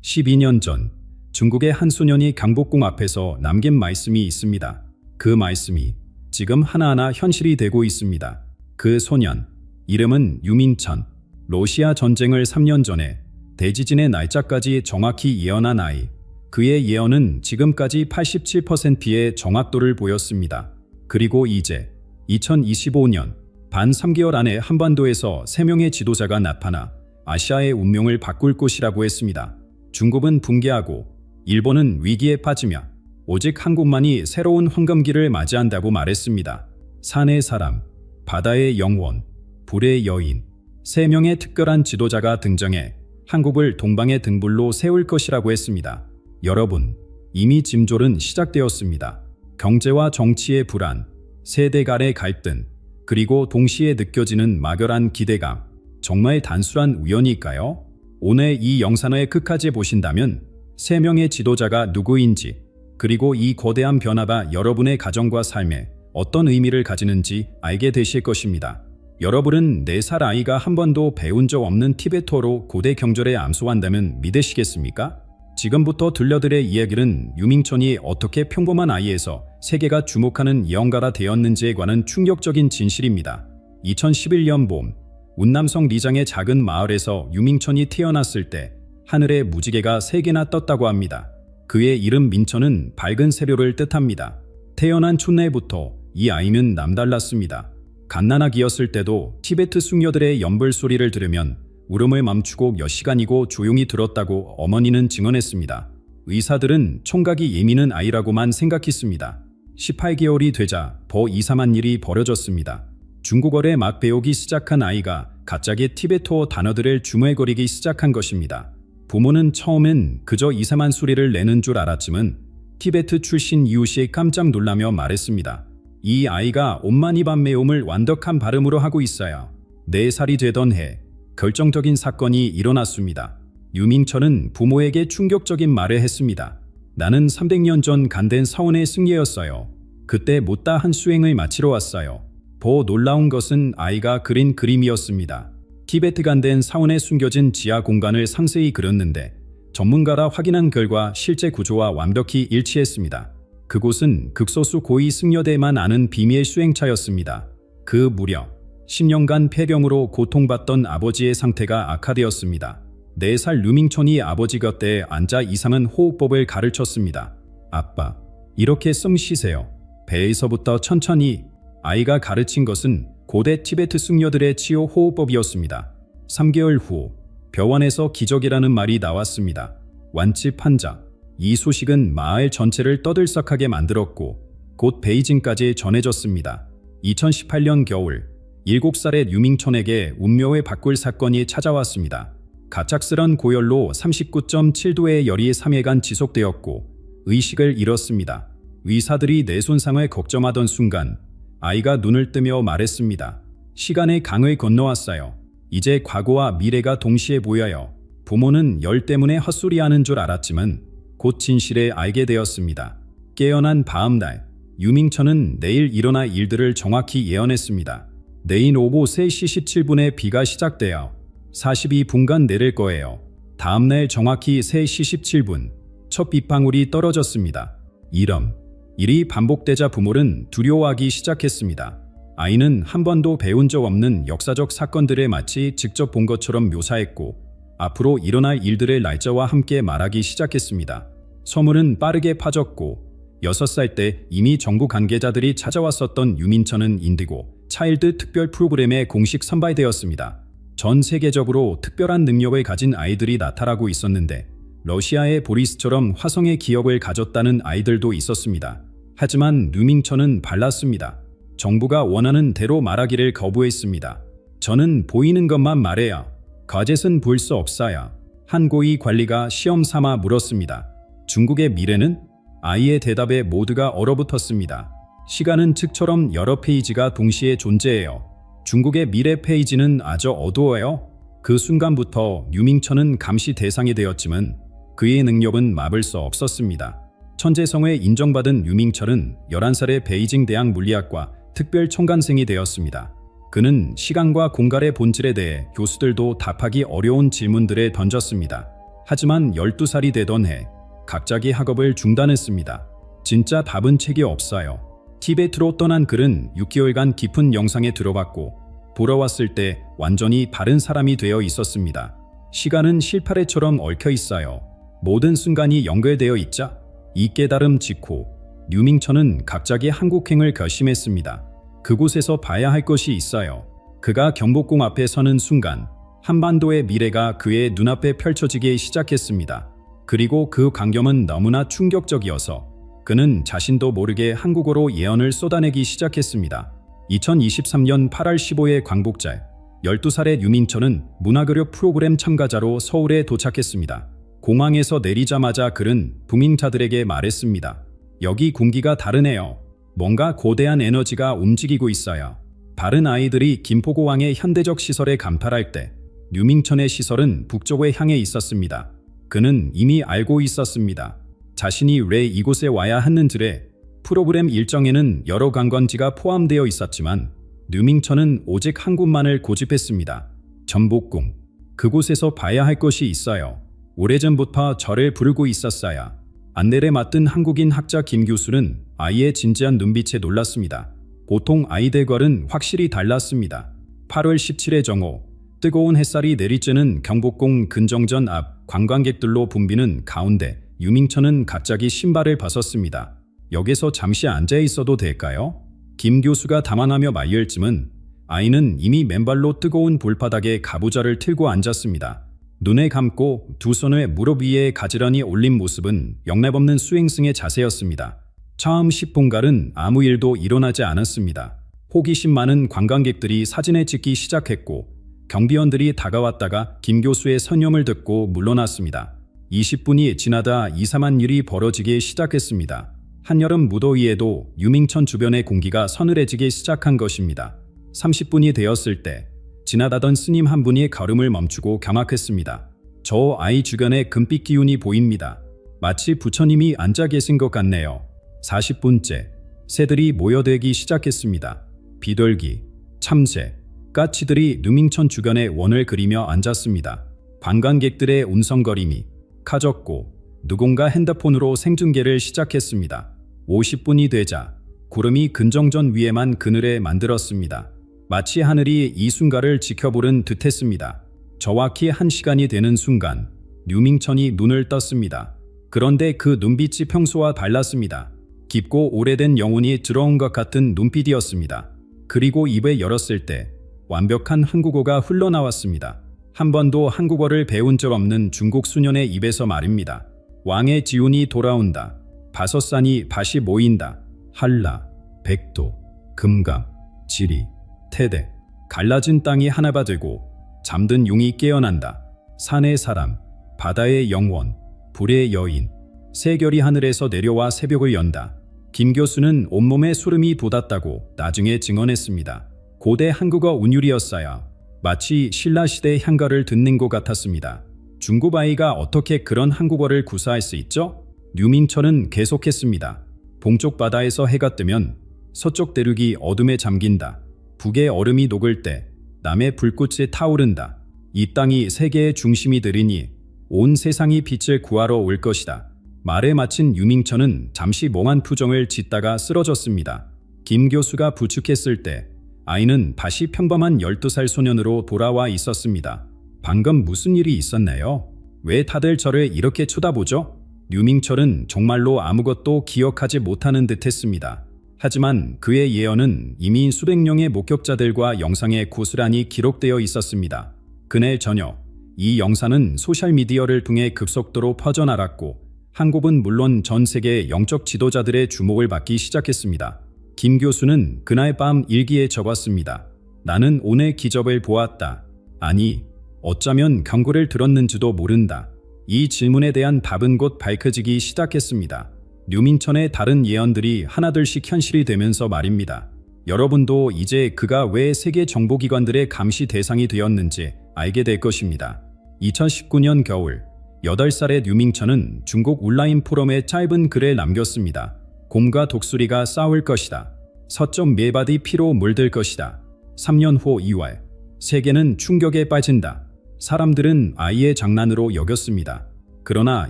12년 전 중국의 한 소년이 강복궁 앞에서 남긴 말씀이 있습니다. 그 말씀이 지금 하나하나 현실이 되고 있습니다. 그 소년, 이름은 유민천. 러시아 전쟁을 3년 전에 대지진의 날짜까지 정확히 예언한 아이. 그의 예언은 지금까지 87%의 정확도를 보였습니다. 그리고 이제 2025년 반 3개월 안에 한반도에서 3명의 지도자가 나타나 아시아의 운명을 바꿀 것이라고 했습니다. 중국은 붕괴하고 일본은 위기에 빠지며 오직 한국만이 새로운 황금기를 맞이한다고 말했습니다. 산의 사람, 바다의 영혼, 불의 여인, 3명의 특별한 지도자가 등장해 한국을 동방의 등불로 세울 것이라고 했습니다. 여러분, 이미 짐졸은 시작되었습니다. 경제와 정치의 불안, 세대 간의 갈등, 그리고 동시에 느껴지는 막연한 기대감. 정말 단순한 우연일까요? 오늘 이 영상을 끝까지 보신다면 3명의 지도자가 누구인지, 그리고 이 거대한 변화가 여러분의 가정과 삶에 어떤 의미를 가지는지 알게 되실 것입니다. 여러분은 4살 아이가 한 번도 배운 적 없는 티베토로 고대 경전에 암송한다면 믿으시겠습니까? 지금부터 들려드릴 이야기는 유밍천이 어떻게 평범한 아이에서 세계가 주목하는 예언가가 되었는지에 관한 충격적인 진실입니다. 2011년 봄, 운남성 리장의 작은 마을에서 유밍천이 태어났을 때 하늘에 무지개가 3개나 떴다고 합니다. 그의 이름 민천은 밝은 세료를 뜻합니다. 태어난 촌내부터 이 아이는 남달랐습니다. 갓난아기였을 때도 티베트 숙녀들의 연불 소리를 들으면 울음을 멈추고 몇 시간이고 조용히 들었다고 어머니는 증언했습니다. 의사들은 청각이 예민한 아이라고만 생각했습니다. 18개월이 되자 더 이상한 일이 벌어졌습니다. 중국어를 막 배우기 시작한 아이가 갑자기 티베토어 단어들을 중얼거리기 시작한 것입니다. 부모는 처음엔 그저 이상한 소리를 내는 줄 알았지만 티베트 출신 이웃이 깜짝 놀라며 말했습니다. 이 아이가 온만이 밤매움을 완벽한 발음으로 하고 있어요. 4살이 되던 해 결정적인 사건이 일어났습니다. 유밍천은 부모에게 충격적인 말을 했습니다. 나는 300년 전 간된 사원의 승려였어요. 그때 못다 한 수행을 마치러 왔어요. 더 놀라운 것은 아이가 그린 그림이었습니다. 티베트 간된 사원에 숨겨진 지하 공간을 상세히 그렸는데 전문가라 확인한 결과 실제 구조와 완벽히 일치했습니다. 그곳은 극소수 고위 승려대만 아는 비밀 수행차였습니다. 그 무렵 10년간 폐병으로 고통받던 아버지의 상태가 악화되었습니다. 4살 유밍천이 아버지 곁에 앉아 이상한 호흡법을 가르쳤습니다. 아빠, 이렇게 숨 쉬세요. 배에서부터 천천히. 아이가 가르친 것은 고대 티베트 승려들의 치유 호흡법이었습니다. 3개월 후 병원에서 기적이라는 말이 나왔습니다. 완치 판자. 이 소식은 마을 전체를 떠들썩하게 만들었고 곧 베이징까지 전해졌습니다. 2018년 겨울 7살의 유밍천에게 운명을 바꿀 사건이 찾아왔습니다. 갑작스런 고열로 39.7도의 열이 3일간 지속되었고 의식을 잃었습니다. 의사들이 내 손상을 걱정하던 순간 아이가 눈을 뜨며 말했습니다. 시간의 강을 건너왔어요. 이제 과거와 미래가 동시에 보여요. 부모는 열 때문에 헛소리하는 줄 알았지만 곧 진실을 알게 되었습니다. 깨어난 다음날 유밍천은 내일 일어날 일들을 정확히 예언했습니다. 내일 오후 3시 17분에 비가 시작되어 42분간 내릴 거예요. 다음날 정확히 3시 17분 첫 빗방울이 떨어졌습니다. 이런 일이 반복되자 부모는 두려워하기 시작했습니다. 아이는 한 번도 배운 적 없는 역사적 사건들을 마치 직접 본 것처럼 묘사했고 앞으로 일어날 일들의 날짜와 함께 말하기 시작했습니다. 소문은 빠르게 퍼졌고 6살 때 이미 정부 관계자들이 찾아왔었던 유밍천은 인디고 차일드 특별 프로그램에 공식 선발되었습니다. 전 세계적으로 특별한 능력을 가진 아이들이 나타나고 있었는데 러시아의 보리스처럼 화성의 기억을 가졌다는 아이들도 있었습니다. 하지만 유밍천은 달랐습니다. 정부가 원하는 대로 말하기를 거부했습니다. 저는 보이는 것만 말해요. 거짓은 볼 수 없어요. 한 고위 관리가 시험 삼아 물었습니다. 중국의 미래는? 아이의 대답에 모두가 얼어붙었습니다. 시간은 책처럼 여러 페이지가 동시에 존재해요. 중국의 미래 페이지는 아주 어두워요. 그 순간부터 유밍천은 감시 대상이 되었지만 그의 능력은 막을 수 없었습니다. 천재성에 인정받은 유밍천은 11살에 베이징 대학 물리학과 특별 청간생이 되었습니다. 그는 시간과 공간의 본질에 대해 교수들도 답하기 어려운 질문들을 던졌습니다. 하지만 12살이 되던 해 갑자기 학업을 중단했습니다. 진짜 답은 책이 없어요. 티베트로 떠난 그는 6개월간 깊은 영상에 들어갔고 돌아왔을 때 완전히 다른 사람이 되어 있었습니다. 시간은 실파래처럼 얽혀 있어요. 모든 순간이 연결되어 있자 이 깨달음 직후 유밍천은 갑자기 한국행을 결심했습니다. 그곳에서 봐야 할 것이 있어요. 그가 경복궁 앞에 서는 순간 한반도의 미래가 그의 눈앞에 펼쳐지기 시작했습니다. 그리고 그 광경은 너무나 충격적이어서 그는 자신도 모르게 한국어로 예언을 쏟아내기 시작했습니다. 2023년 8월 15일 광복절 12살의 유밍천은 문화교육 프로그램 참가자로 서울에 도착했습니다. 공항에서 내리자마자 그는 동행자들에게 말했습니다. 여기 공기가 다르네요. 뭔가 거대한 에너지가 움직이고 있어요. 다른 아이들이 김포공항의 현대적 시설에 감탄할 때 류밍천의 시설은 북쪽에 향해 있었습니다. 그는 이미 알고 있었습니다. 자신이 왜 이곳에 와야 하는지를. 프로그램 일정에는 여러 관광지가 포함되어 있었지만 류밍천은 오직 한 곳만을 고집했습니다. 전복궁. 그곳에서 봐야 할 것이 있어요. 오래전부터 저를 부르고 있었어요. 안내를 맡은 한국인 학자 김 교수는 아이의 진지한 눈빛에 놀랐습니다. 보통 아이들과는 확실히 달랐습니다. 8월 17일 정오, 뜨거운 햇살이 내리쬐는 경복궁 근정전 앞 관광객들로 붐비는 가운데 류밍천은 갑자기 신발을 벗었습니다. 여기서 잠시 앉아 있어도 될까요? 김 교수가 담아나며 말릴쯤은 아이는 이미 맨발로 뜨거운 볼바닥에 가부좌를 틀고 앉았습니다. 눈을 감고 두 손을 무릎 위에 가지런히 올린 모습은 영락없는 수행승의 자세였습니다. 처음 10분간은 아무 일도 일어나지 않았습니다. 호기심 많은 관광객들이 사진을 찍기 시작했고 경비원들이 다가왔다가 김 교수의 선념을 듣고 물러났습니다. 20분이 지나다 이상한 일이 벌어지기 시작했습니다. 한여름 무더위에도 류밍천 주변의 공기가 서늘해지기 시작한 것입니다. 30분이 되었을 때 지나다던 스님 한 분이 걸음을 멈추고 경악했습니다. 저 아이 주변에 금빛 기운이 보입니다. 마치 부처님이 앉아 계신 것 같네요. 40분째, 새들이 모여들기 시작했습니다. 비둘기, 참새, 까치들이 류밍천 주변에 원을 그리며 앉았습니다. 관광객들의 운성거림이 커졌고 누군가 핸드폰으로 생중계를 시작했습니다. 50분이 되자 구름이 근정전 위에만 그늘을 만들었습니다. 마치 하늘이 이 순간을 지켜보는 듯했습니다. 정확히 1시간이 되는 순간 류밍천이 눈을 떴습니다. 그런데 그 눈빛이 평소와 달랐습니다. 깊고 오래된 영혼이 들어온 것 같은 눈빛이었습니다. 그리고 입을 열었을 때 완벽한 한국어가 흘러나왔습니다. 한 번도 한국어를 배운 적 없는 중국 수년의 입에서 말입니다. 왕의 지운이 돌아온다. 바섯산이 다시 모인다. 한라, 백도, 금강, 지리, 태대. 갈라진 땅이 하나가 되고 잠든 용이 깨어난다. 산의 사람, 바다의 영원, 불의 여인. 세결이 하늘에서 내려와 새벽을 연다. 김 교수는 온몸에 소름이 돋았다고 나중에 증언했습니다. 고대 한국어 운율이었어요. 마치 신라시대의 향가를 듣는 것 같았습니다. 중국 아이가 어떻게 그런 한국어를 구사할 수 있죠? 류밍천은 계속했습니다. 동쪽 바다에서 해가 뜨면 서쪽 대륙이 어둠에 잠긴다. 북의 얼음이 녹을 때 남의 불꽃이 타오른다. 이 땅이 세계의 중심이 되리니 온 세상이 빛을 구하러 올 것이다. 말에 마친 류밍천은 잠시 멍한 표정을 짓다가 쓰러졌습니다. 김 교수가 부축했을 때 아이는 다시 평범한 12살 소년으로 돌아와 있었습니다. 방금 무슨 일이 있었나요? 왜 다들 저를 이렇게 쳐다보죠? 류밍천은 정말로 아무것도 기억하지 못하는 듯했습니다. 하지만 그의 예언은 이미 수백 명의 목격자들과 영상에 고스란히 기록되어 있었습니다. 그날 저녁, 이 영상은 소셜미디어를 통해 급속도로 퍼져나갔고 한국은 물론 전 세계 영적 지도자들의 주목을 받기 시작했습니다. 김 교수는 그날 밤 일기에 적었습니다. 나는 오늘 기적을 보았다. 아니, 어쩌면 경고를 들었는지도 모른다. 이 질문에 대한 답은 곧 밝혀지기 시작했습니다. 류밍천의 다른 예언들이 하나둘씩 현실이 되면서 말입니다. 여러분도 이제 그가 왜 세계 정보기관들의 감시 대상이 되었는지 알게 될 것입니다. 2019년 겨울, 8살의 류밍천은 중국 온라인 포럼에 짧은 글을 남겼습니다. 곰과 독수리가 싸울 것이다. 서점 매바디 피로 물들 것이다. 3년 후 2월, 세계는 충격에 빠진다. 사람들은 아이의 장난으로 여겼습니다. 그러나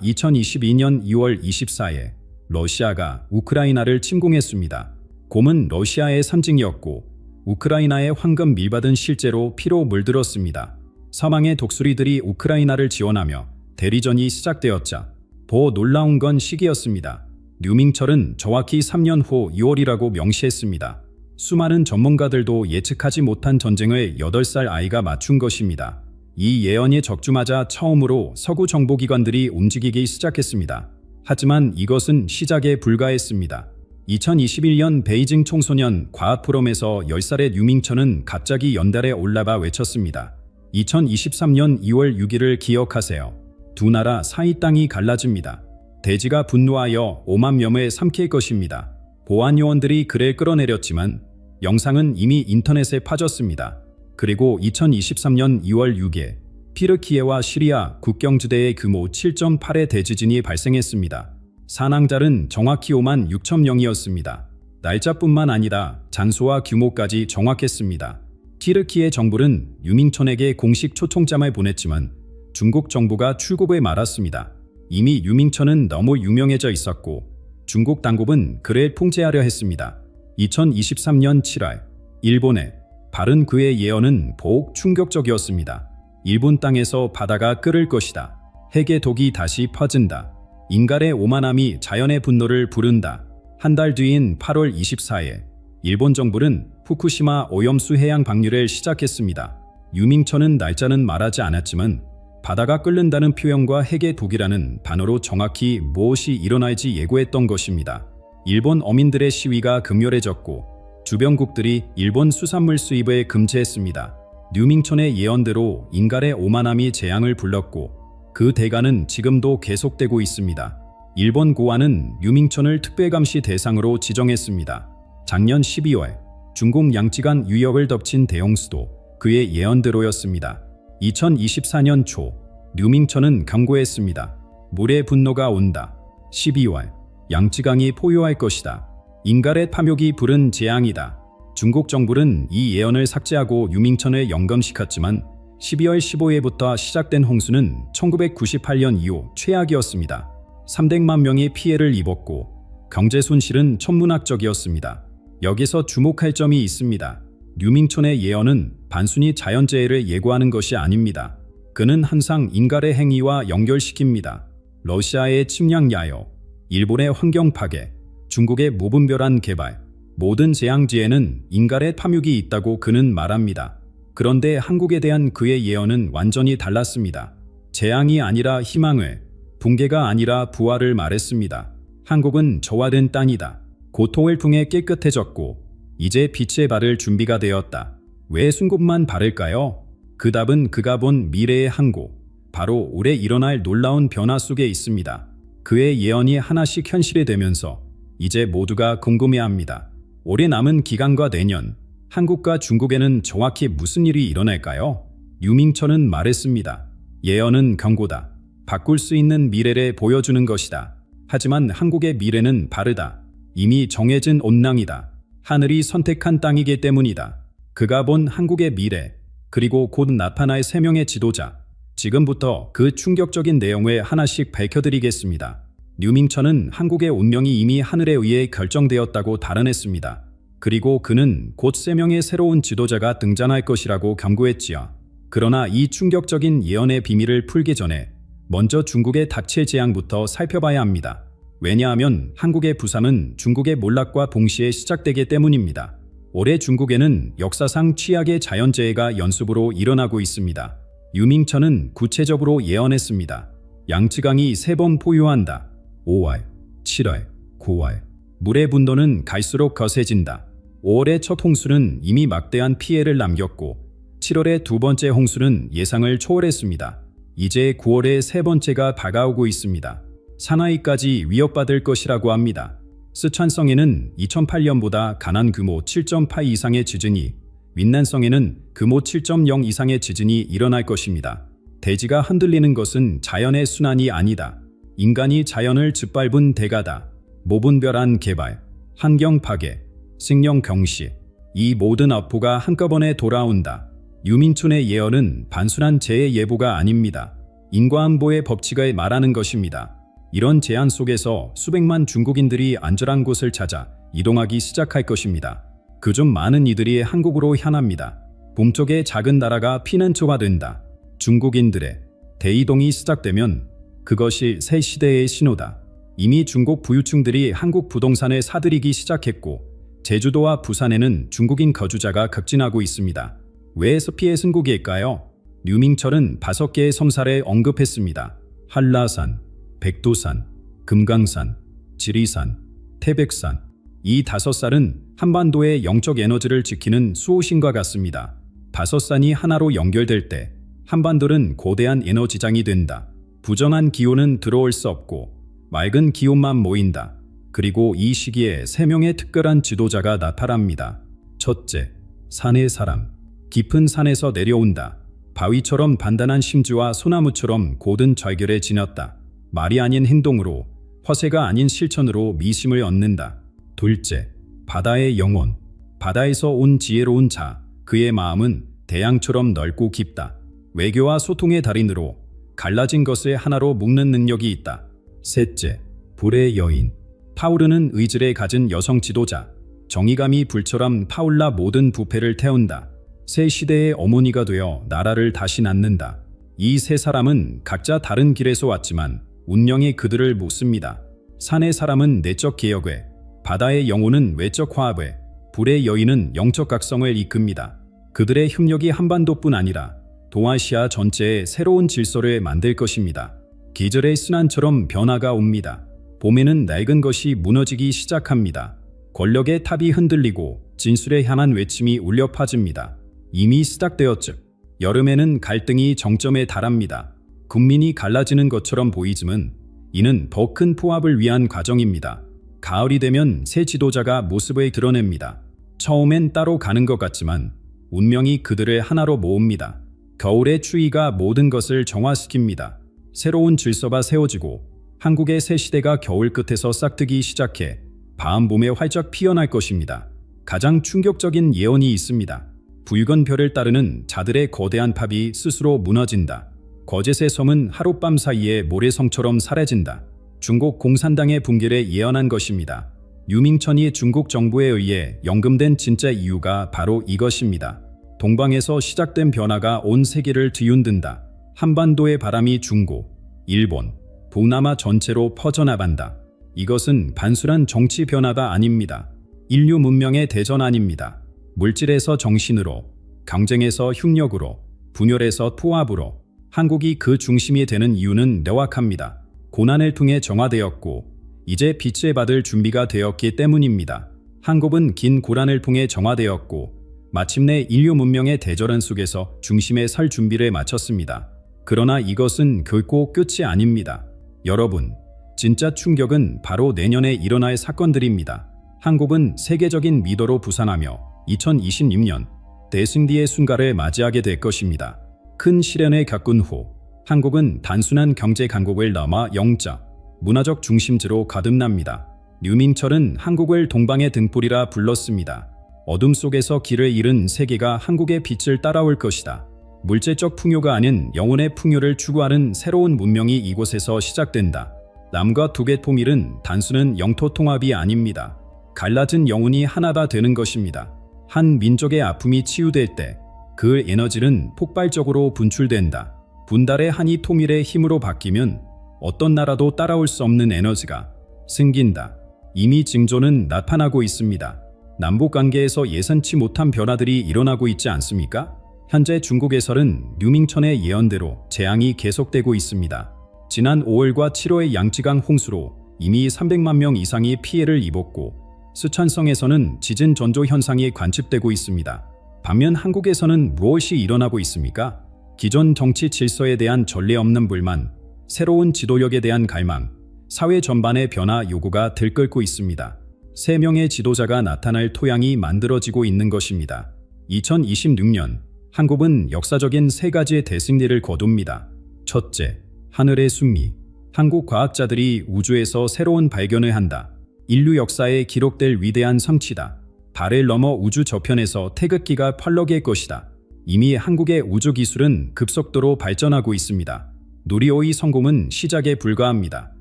2022년 2월 24일, 러시아가 우크라이나를 침공했습니다. 곰은 러시아의 상징이었고 우크라이나의 황금 밀밭은 실제로 피로 물들었습니다. 사망의 독수리들이 우크라이나를 지원하며 대리전이 시작되었자 더 놀라운 건 시기였습니다. 류밍천은 정확히 3년 후 2월이라고 명시했습니다. 수많은 전문가들도 예측하지 못한 전쟁을 8살 아이가 맞춘 것입니다. 이 예언이 적중하자 처음으로 서구 정보기관들이 움직이기 시작했습니다. 하지만 이것은 시작에 불과했습니다. 2021년 베이징 청소년 과학 포럼에서 10살의 류밍천은 갑자기 연달에 올라가 외쳤습니다. 2023년 2월 6일을 기억하세요. 두 나라 사이 땅이 갈라집니다. 대지가 분노하여 5만 명을 삼킬 것입니다. 보안 요원들이 글을 끌어내렸지만 영상은 이미 인터넷에 파졌습니다. 그리고 2023년 2월 6일 피르키예와 시리아 국경지대에 규모 7.8의 대지진이 발생했습니다. 사망자는 정확히 5만 6천 명이었습니다. 날짜뿐만 아니라 장소와 규모까지 정확했습니다. 티르키예 정부는 유밍천에게 공식 초청장을 보냈지만 중국 정부가 출국을 말았습니다. 이미 유밍천은 너무 유명해져 있었고 중국 당국은 그를 통제하려 했습니다. 2023년 7월 일본의 발은 그의 예언은 더욱 충격적이었습니다. 일본 땅에서 바다가 끓을 것이다. 핵의 독이 다시 퍼진다. 인간의 오만함이 자연의 분노를 부른다. 한 달 뒤인 8월 24일 일본 정부는 후쿠시마 오염수 해양 방류를 시작했습니다. 유밍천은 날짜는 말하지 않았지만 바다가 끓는다는 표현과 핵의 독이라는 단어로 정확히 무엇이 일어날지 예고했던 것입니다. 일본 어민들의 시위가 격렬해졌고 주변국들이 일본 수산물 수입을 금지했습니다. 유밍천의 예언대로 인간의 오만함이 재앙을 불렀고 그 대가는 지금도 계속되고 있습니다. 일본 고안은 유밍천을 특별감시 대상으로 지정했습니다. 작년 12월 중국 양쯔강 유역을 덮친 대홍수도 그의 예언대로였습니다. 2024년 초 유밍천은 경고했습니다. 물의 분노가 온다. 12월 양쯔강이 포효할 것이다. 인간의 탐욕이 부른 재앙이다. 중국 정부는 이 예언을 삭제하고 유밍천을 연금시켰지만 12월 15일부터 시작된 홍수는 1998년 이후 최악이었습니다. 300만 명이 피해를 입었고 경제 손실은 천문학적이었습니다. 여기서 주목할 점이 있습니다. 유밍천의 예언은 단순히 자연재해를 예고하는 것이 아닙니다. 그는 항상 인간의 행위와 연결시킵니다. 러시아의 침략 야요, 일본의 환경 파괴, 중국의 무분별한 개발, 모든 재앙지에는 인간의 탐욕이 있다고 그는 말합니다. 그런데 한국에 대한 그의 예언은 완전히 달랐습니다. 재앙이 아니라 희망을, 붕괴가 아니라 부활을 말했습니다. 한국은 저화된 땅이다. 고통을 통해 깨끗해졌고 이제 빛의 발을 준비가 되었다. 왜 순국만 바를까요? 그 답은 그가 본 미래의 한국, 바로 올해 일어날 놀라운 변화 속에 있습니다. 그의 예언이 하나씩 현실이 되면서 이제 모두가 궁금해합니다. 올해 남은 기간과 내년, 한국과 중국에는 정확히 무슨 일이 일어날까요? 유밍천은 말했습니다. 예언은 경고다. 바꿀 수 있는 미래를 보여주는 것이다. 하지만 한국의 미래는 다르다. 이미 정해진 온낭이다. 하늘이 선택한 땅이기 때문이다. 그가 본 한국의 미래, 그리고 곧 나타날 세 명의 지도자. 지금부터 그 충격적인 내용을 하나씩 밝혀드리겠습니다. 유밍천은 한국의 운명이 이미 하늘에 의해 결정되었다고 단언했습니다. 그리고 그는 곧 세 명의 새로운 지도자가 등장할 것이라고 경고했지요. 그러나 이 충격적인 예언의 비밀을 풀기 전에 먼저 중국의 닥칠 재앙부터 살펴봐야 합니다. 왜냐하면 한국의 부상은 중국의 몰락과 동시에 시작되기 때문입니다. 올해 중국에는 역사상 최악의 자연재해가 연속으로 일어나고 있습니다. 유밍천은 구체적으로 예언했습니다. 양쯔강이 3번 포효한다. 5월, 7월, 9월. 물의 분도는 갈수록 거세진다. 5월의 첫 홍수는 이미 막대한 피해를 남겼고 7월의 두 번째 홍수는 예상을 초월했습니다. 이제 9월의 세 번째가 다가오고 있습니다. 사나이까지 위협받을 것이라고 합니다. 스촨성에는 2008년보다 강한 규모 7.8 이상의 지진이, 윈난성에는 규모 7.0 이상의 지진이 일어날 것입니다. 대지가 흔들리는 것은 자연의 순환이 아니다. 인간이 자연을 짓밟은 대가다. 무분별한 개발, 환경 파괴, 생명 경시, 이 모든 악보가 한꺼번에 돌아온다. 유밍천의 예언은 단순한 재해 예보가 아닙니다. 인과응보의 법칙을 말하는 것입니다. 이런 제안 속에서 수백만 중국인들이 안전한 곳을 찾아 이동하기 시작할 것입니다. 그중 많은 이들이 한국으로 향합니다. 동쪽의 작은 나라가 피난처가 된다. 중국인들의 대이동이 시작되면 그것이 새 시대의 신호다. 이미 중국 부유층들이 한국 부동산을 사들이기 시작했고 제주도와 부산에는 중국인 거주자가 급증하고 있습니다. 왜 서피의 승국일까요? 유밍천은 5개의 섬사를 언급했습니다. 한라산, 백두산, 금강산, 지리산, 태백산. 이 5산은 한반도의 영적 에너지를 지키는 수호신과 같습니다. 5산이 하나로 연결될 때 한반도는 거대한 에너지장이 된다. 부정한 기운은 들어올 수 없고 맑은 기운만 모인다. 그리고 이 시기에 3명의 특별한 지도자가 나타납니다. 첫째, 산의 사람. 깊은 산에서 내려온다. 바위처럼 단단한 심지와 소나무처럼 곧은 절결에 지녔다. 말이 아닌 행동으로, 허세가 아닌 실천으로 미심을 얻는다. 둘째, 바다의 영혼. 바다에서 온 지혜로운 자. 그의 마음은 대양처럼 넓고 깊다. 외교와 소통의 달인으로 갈라진 것을 하나로 묶는 능력이 있다. 셋째, 불의 여인. 타오르는 의지를 가진 여성 지도자. 정의감이 불처럼 타올라 모든 부패를 태운다. 새 시대의 어머니가 되어 나라를 다시 낳는다. 이 세 사람은 각자 다른 길에서 왔지만 운명이 그들을 묶습니다. 산의 사람은 내적 개혁에, 바다의 영혼은 외적 화합에, 불의 여인은 영적 각성을 이끕니다. 그들의 협력이 한반도뿐 아니라 동아시아 전체에 새로운 질서를 만들 것입니다. 계절의 순환처럼 변화가 옵니다. 봄에는 낡은 것이 무너지기 시작합니다. 권력의 탑이 흔들리고 진술에 향한 외침이 울려 퍼집니다. 이미 시작되었죠. 여름에는 갈등이 정점에 달합니다. 국민이 갈라지는 것처럼 보이지만 이는 더 큰 포합을 위한 과정입니다. 가을이 되면 새 지도자가 모습을 드러냅니다. 처음엔 따로 가는 것 같지만 운명이 그들을 하나로 모읍니다. 겨울의 추위가 모든 것을 정화시킵니다. 새로운 질서가 세워지고 한국의 새 시대가 겨울 끝에서 싹트기 시작해 다음 봄에 활짝 피어날 것입니다. 가장 충격적인 예언이 있습니다. 붉은 별을 따르는 자들의 거대한 탑이 스스로 무너진다. 거짓의 섬은 하룻밤 사이에 모래성처럼 사라진다. 중국 공산당의 붕괴를 예언한 것입니다. 유밍천이 중국 정부에 의해 연금된 진짜 이유가 바로 이것입니다. 동방에서 시작된 변화가 온 세계를 뒤흔든다. 한반도의 바람이 중국, 일본, 동남아 전체로 퍼져나간다. 이것은 단순한 정치 변화가 아닙니다. 인류 문명의 대전환입니다. 물질에서 정신으로, 경쟁에서 협력으로, 분열에서 통합으로 한국이 그 중심이 되는 이유는 명확합니다. 고난을 통해 정화되었고 이제 빛을 받을 준비가 되었기 때문입니다. 한국은 긴 고난을 통해 정화되었고 마침내 인류 문명의 대전환 속에서 중심에 설 준비를 마쳤습니다. 그러나 이것은 결코 끝이 아닙니다. 여러분, 진짜 충격은 바로 내년에 일어날 사건들입니다. 한국은 세계적인 리더로 부상하며 2026년 대승리의 순간을 맞이하게 될 것입니다. 큰 시련을 겪은 후 한국은 단순한 경제 강국을 넘어 영적, 문화적 중심지로 거듭납니다. 류민철은 한국을 동방의 등불이라 불렀습니다. 어둠 속에서 길을 잃은 세계가 한국의 빛을 따라올 것이다. 물질적 풍요가 아닌 영혼의 풍요를 추구하는 새로운 문명이 이곳에서 시작된다. 남과 북의 통일은 단순한 영토 통합이 아닙니다. 갈라진 영혼이 하나가 되는 것입니다. 한 민족의 아픔이 치유될 때 그 에너지는 폭발적으로 분출된다. 분달의 한이 통일의 힘으로 바뀌면 어떤 나라도 따라올 수 없는 에너지가 생긴다. 이미 징조는 나타나고 있습니다. 남북관계에서 예상치 못한 변화들이 일어나고 있지 않습니까? 현재 중국에서는 류밍천의 예언대로 재앙이 계속되고 있습니다. 지난 5월과 7월의 양쯔강 홍수로 이미 300만 명 이상이 피해를 입었고 쓰촨성에서는 지진 전조 현상이 관측되고 있습니다. 반면 한국에서는 무엇이 일어나고 있습니까? 기존 정치 질서에 대한 전례 없는 불만, 새로운 지도력에 대한 갈망, 사회 전반의 변화 요구가 들끓고 있습니다. 3명의 지도자가 나타날 토양이 만들어지고 있는 것입니다. 2026년 한국은 역사적인 3가지의 대승리를 거둡니다. 첫째, 하늘의 승리. 한국 과학자들이 우주에서 새로운 발견을 한다. 인류 역사에 기록될 위대한 성취다. 달을 넘어 우주 저편에서 태극기가 펄럭일 것이다. 이미 한국의 우주 기술은 급속도로 발전하고 있습니다. 누리호의 성공은 시작에 불과합니다.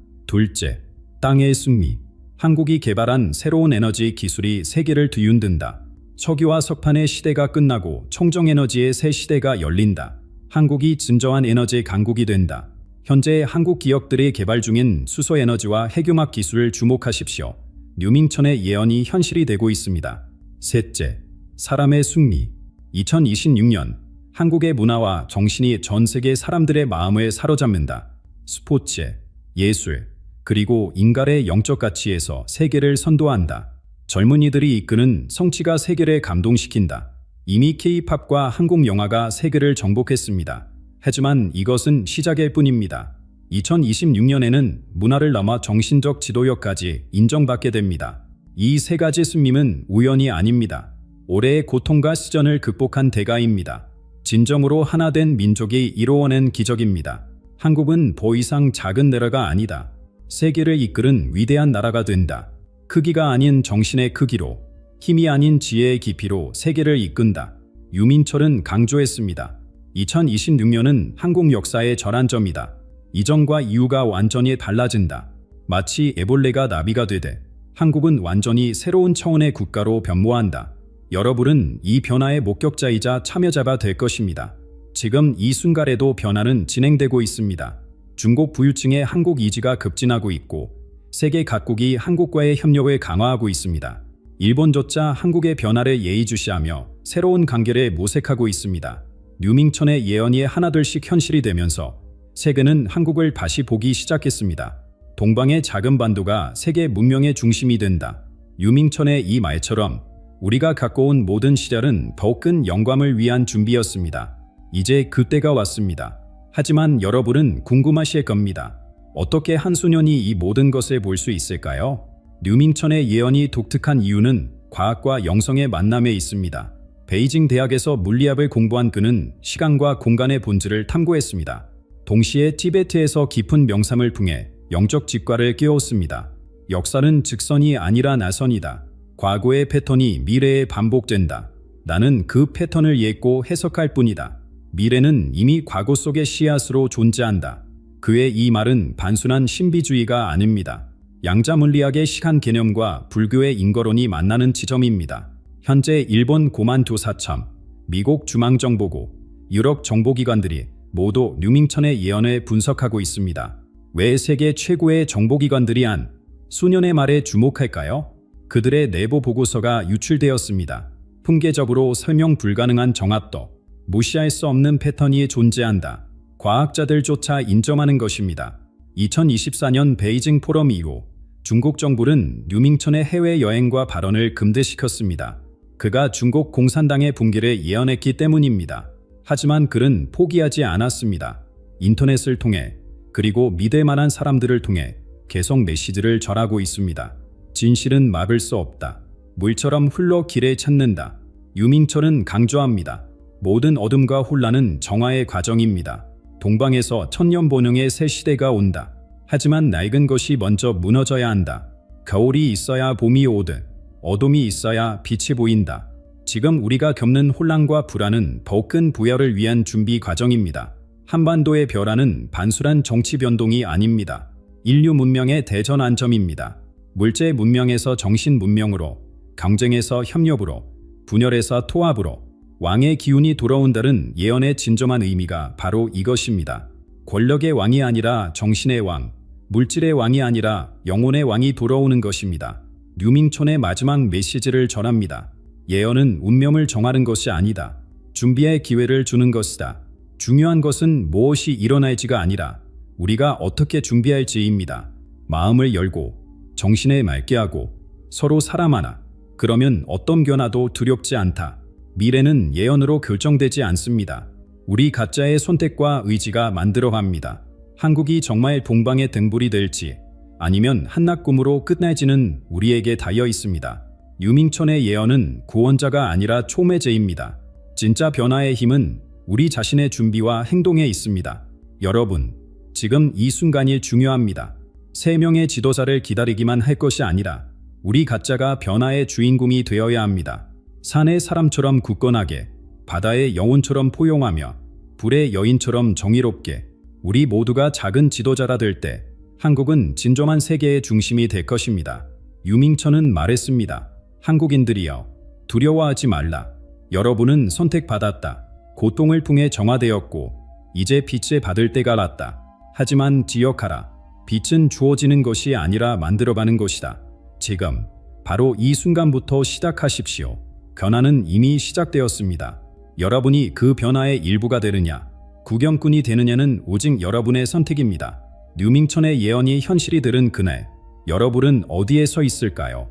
둘째, 땅의 승리. 한국이 개발한 새로운 에너지 기술이 세계를 뒤흔든다. 석유와 석탄의 시대가 끝나고 청정에너지의 새 시대가 열린다. 한국이 진정한 에너지 강국이 된다. 현재 한국 기업들이 개발 중인 수소에너지와 핵융합 기술을 주목하십시오. 류밍천의 예언이 현실이 되고 있습니다. 셋째, 사람의 승리. 2026년 한국의 문화와 정신이 전 세계 사람들의 마음을 사로잡는다. 스포츠, 예술, 그리고 인간의 영적 가치에서 세계를 선도한다. 젊은이들이 이끄는 성취가 세계를 감동시킨다. 이미 K-팝과 한국 영화가 세계를 정복했습니다. 하지만 이것은 시작일 뿐입니다. 2026년에는 문화를 넘어 정신적 지도력까지 인정받게 됩니다. 이 세 가지 승림은 우연이 아닙니다. 올해의 고통과 시전을 극복한 대가입니다. 진정으로 하나 된 민족이 이루어낸 기적입니다. 한국은 더 이상 작은 나라가 아니다. 세계를 이끄는 위대한 나라가 된다. 크기가 아닌 정신의 크기로, 힘이 아닌 지혜의 깊이로 세계를 이끈다. 유민철은 강조했습니다. 2026년은 한국 역사의 전환점이다. 이전과 이후가 완전히 달라진다. 마치 애벌레가 나비가 되되 한국은 완전히 새로운 차원의 국가로 변모한다. 여러분은 이 변화의 목격자이자 참여자가 될 것입니다. 지금 이 순간에도 변화는 진행되고 있습니다. 중국 부유층의 한국 이지가 급진하고 있고 세계 각국이 한국과의 협력을 강화하고 있습니다. 일본조차 한국의 변화를 예의주시하며 새로운 관계를 모색하고 있습니다. 류밍천의 예언이 하나둘씩 현실이 되면서 세계는 한국을 다시 보기 시작했습니다. 동방의 작은 반도가 세계 문명의 중심이 된다. 류밍천의 이 말처럼 우리가 갖고 온 모든 시절은 더 큰 영광을 위한 준비였습니다. 이제 그때가 왔습니다. 하지만 여러분은 궁금하실 겁니다. 어떻게 한소년이 이 모든 것을 볼 수 있을까요? 류밍천의 예언이 독특한 이유는 과학과 영성의 만남에 있습니다. 베이징 대학에서 물리학을 공부한 그는 시간과 공간의 본질을 탐구했습니다. 동시에 티베트에서 깊은 명상을 통해 영적 직과를 깨웠습니다. 역사는 직선이 아니라 나선이다. 과거의 패턴이 미래에 반복된다. 나는 그 패턴을 읽고 해석할 뿐이다. 미래는 이미 과거 속의 씨앗으로 존재한다. 그의 이 말은 단순한 신비주의가 아닙니다. 양자물리학의 시간 개념과 불교의 인거론이 만나는 지점입니다. 현재 일본 고만도사참, 미국 중앙정보국, 유럽 정보기관들이 모두 류밍천의 예언을 분석하고 있습니다. 왜 세계 최고의 정보기관들이 한 수년의 말에 주목할까요? 그들의 내부 보고서가 유출되었습니다. 통계적으로 설명 불가능한 정합도, 무시할 수 없는 패턴이 존재한다. 과학자들조차 인정하는 것입니다. 2024년 베이징 포럼 이후 중국 정부는 류밍천의 해외여행과 발언을 금지시켰습니다. 그가 중국 공산당의 붕괴를 예언했기 때문입니다. 하지만 그는 포기하지 않았습니다. 인터넷을 통해 그리고 믿을 만한 사람들을 통해 계속 메시지를 전하고 있습니다. 진실은 막을 수 없다. 물처럼 흘러 길을 찾는다. 류밍천은 강조합니다. 모든 어둠과 혼란은 정화의 과정입니다. 동방에서 천년본능의 새 시대가 온다. 하지만 낡은 것이 먼저 무너져야 한다. 겨울이 있어야 봄이 오듯 어둠이 있어야 빛이 보인다. 지금 우리가 겪는 혼란과 불안은 더 큰 부여를 위한 준비 과정입니다. 한반도의 변화는 단순한 정치 변동이 아닙니다. 인류 문명의 대전 안점입니다. 물질 문명에서 정신 문명으로, 경쟁에서 협력으로, 분열에서 통합으로 왕의 기운이 돌아온다는 예언의 진정한 의미가 바로 이것입니다. 권력의 왕이 아니라 정신의 왕, 물질의 왕이 아니라 영혼의 왕이 돌아오는 것입니다. 류밍천의 마지막 메시지를 전합니다. 예언은 운명을 정하는 것이 아니다. 준비의 기회를 주는 것이다. 중요한 것은 무엇이 일어날지가 아니라 우리가 어떻게 준비할지입니다. 마음을 열고 정신을 맑게 하고 서로 사랑하나. 그러면 어떤 변화도 두렵지 않다. 미래는 예언으로 결정되지 않습니다. 우리 각자의 선택과 의지가 만들어갑니다. 한국이 정말 동방의 등불이 될지 아니면 한낱 꿈으로 끝날지는 우리에게 달려 있습니다. 류밍천의 예언은 구원자가 아니라 초매제입니다. 진짜 변화의 힘은 우리 자신의 준비와 행동에 있습니다. 여러분, 지금 이 순간이 중요합니다. 3명의 지도자를 기다리기만 할 것이 아니라 우리 각자가 변화의 주인공이 되어야 합니다. 산의 사람처럼 굳건하게, 바다의 영혼처럼 포용하며 불의 여인처럼 정의롭게 우리 모두가 작은 지도자라 될 때 한국은 진정한 세계의 중심이 될 것입니다. 류밍천은 말했습니다. 한국인들이여, 두려워하지 말라. 여러분은 선택받았다. 고통을 통해 정화되었고 이제 빛을 받을 때가 왔다. 하지만 기억하라. 빛은 주어지는 것이 아니라 만들어가는 것이다. 지금 바로 이 순간부터 시작하십시오. 변화는 이미 시작되었습니다. 여러분이 그 변화의 일부가 되느냐, 구경꾼이 되느냐는 오직 여러분의 선택입니다. 류밍천의 예언이 현실이 되는 그날, 여러분은 어디에 서 있을까요?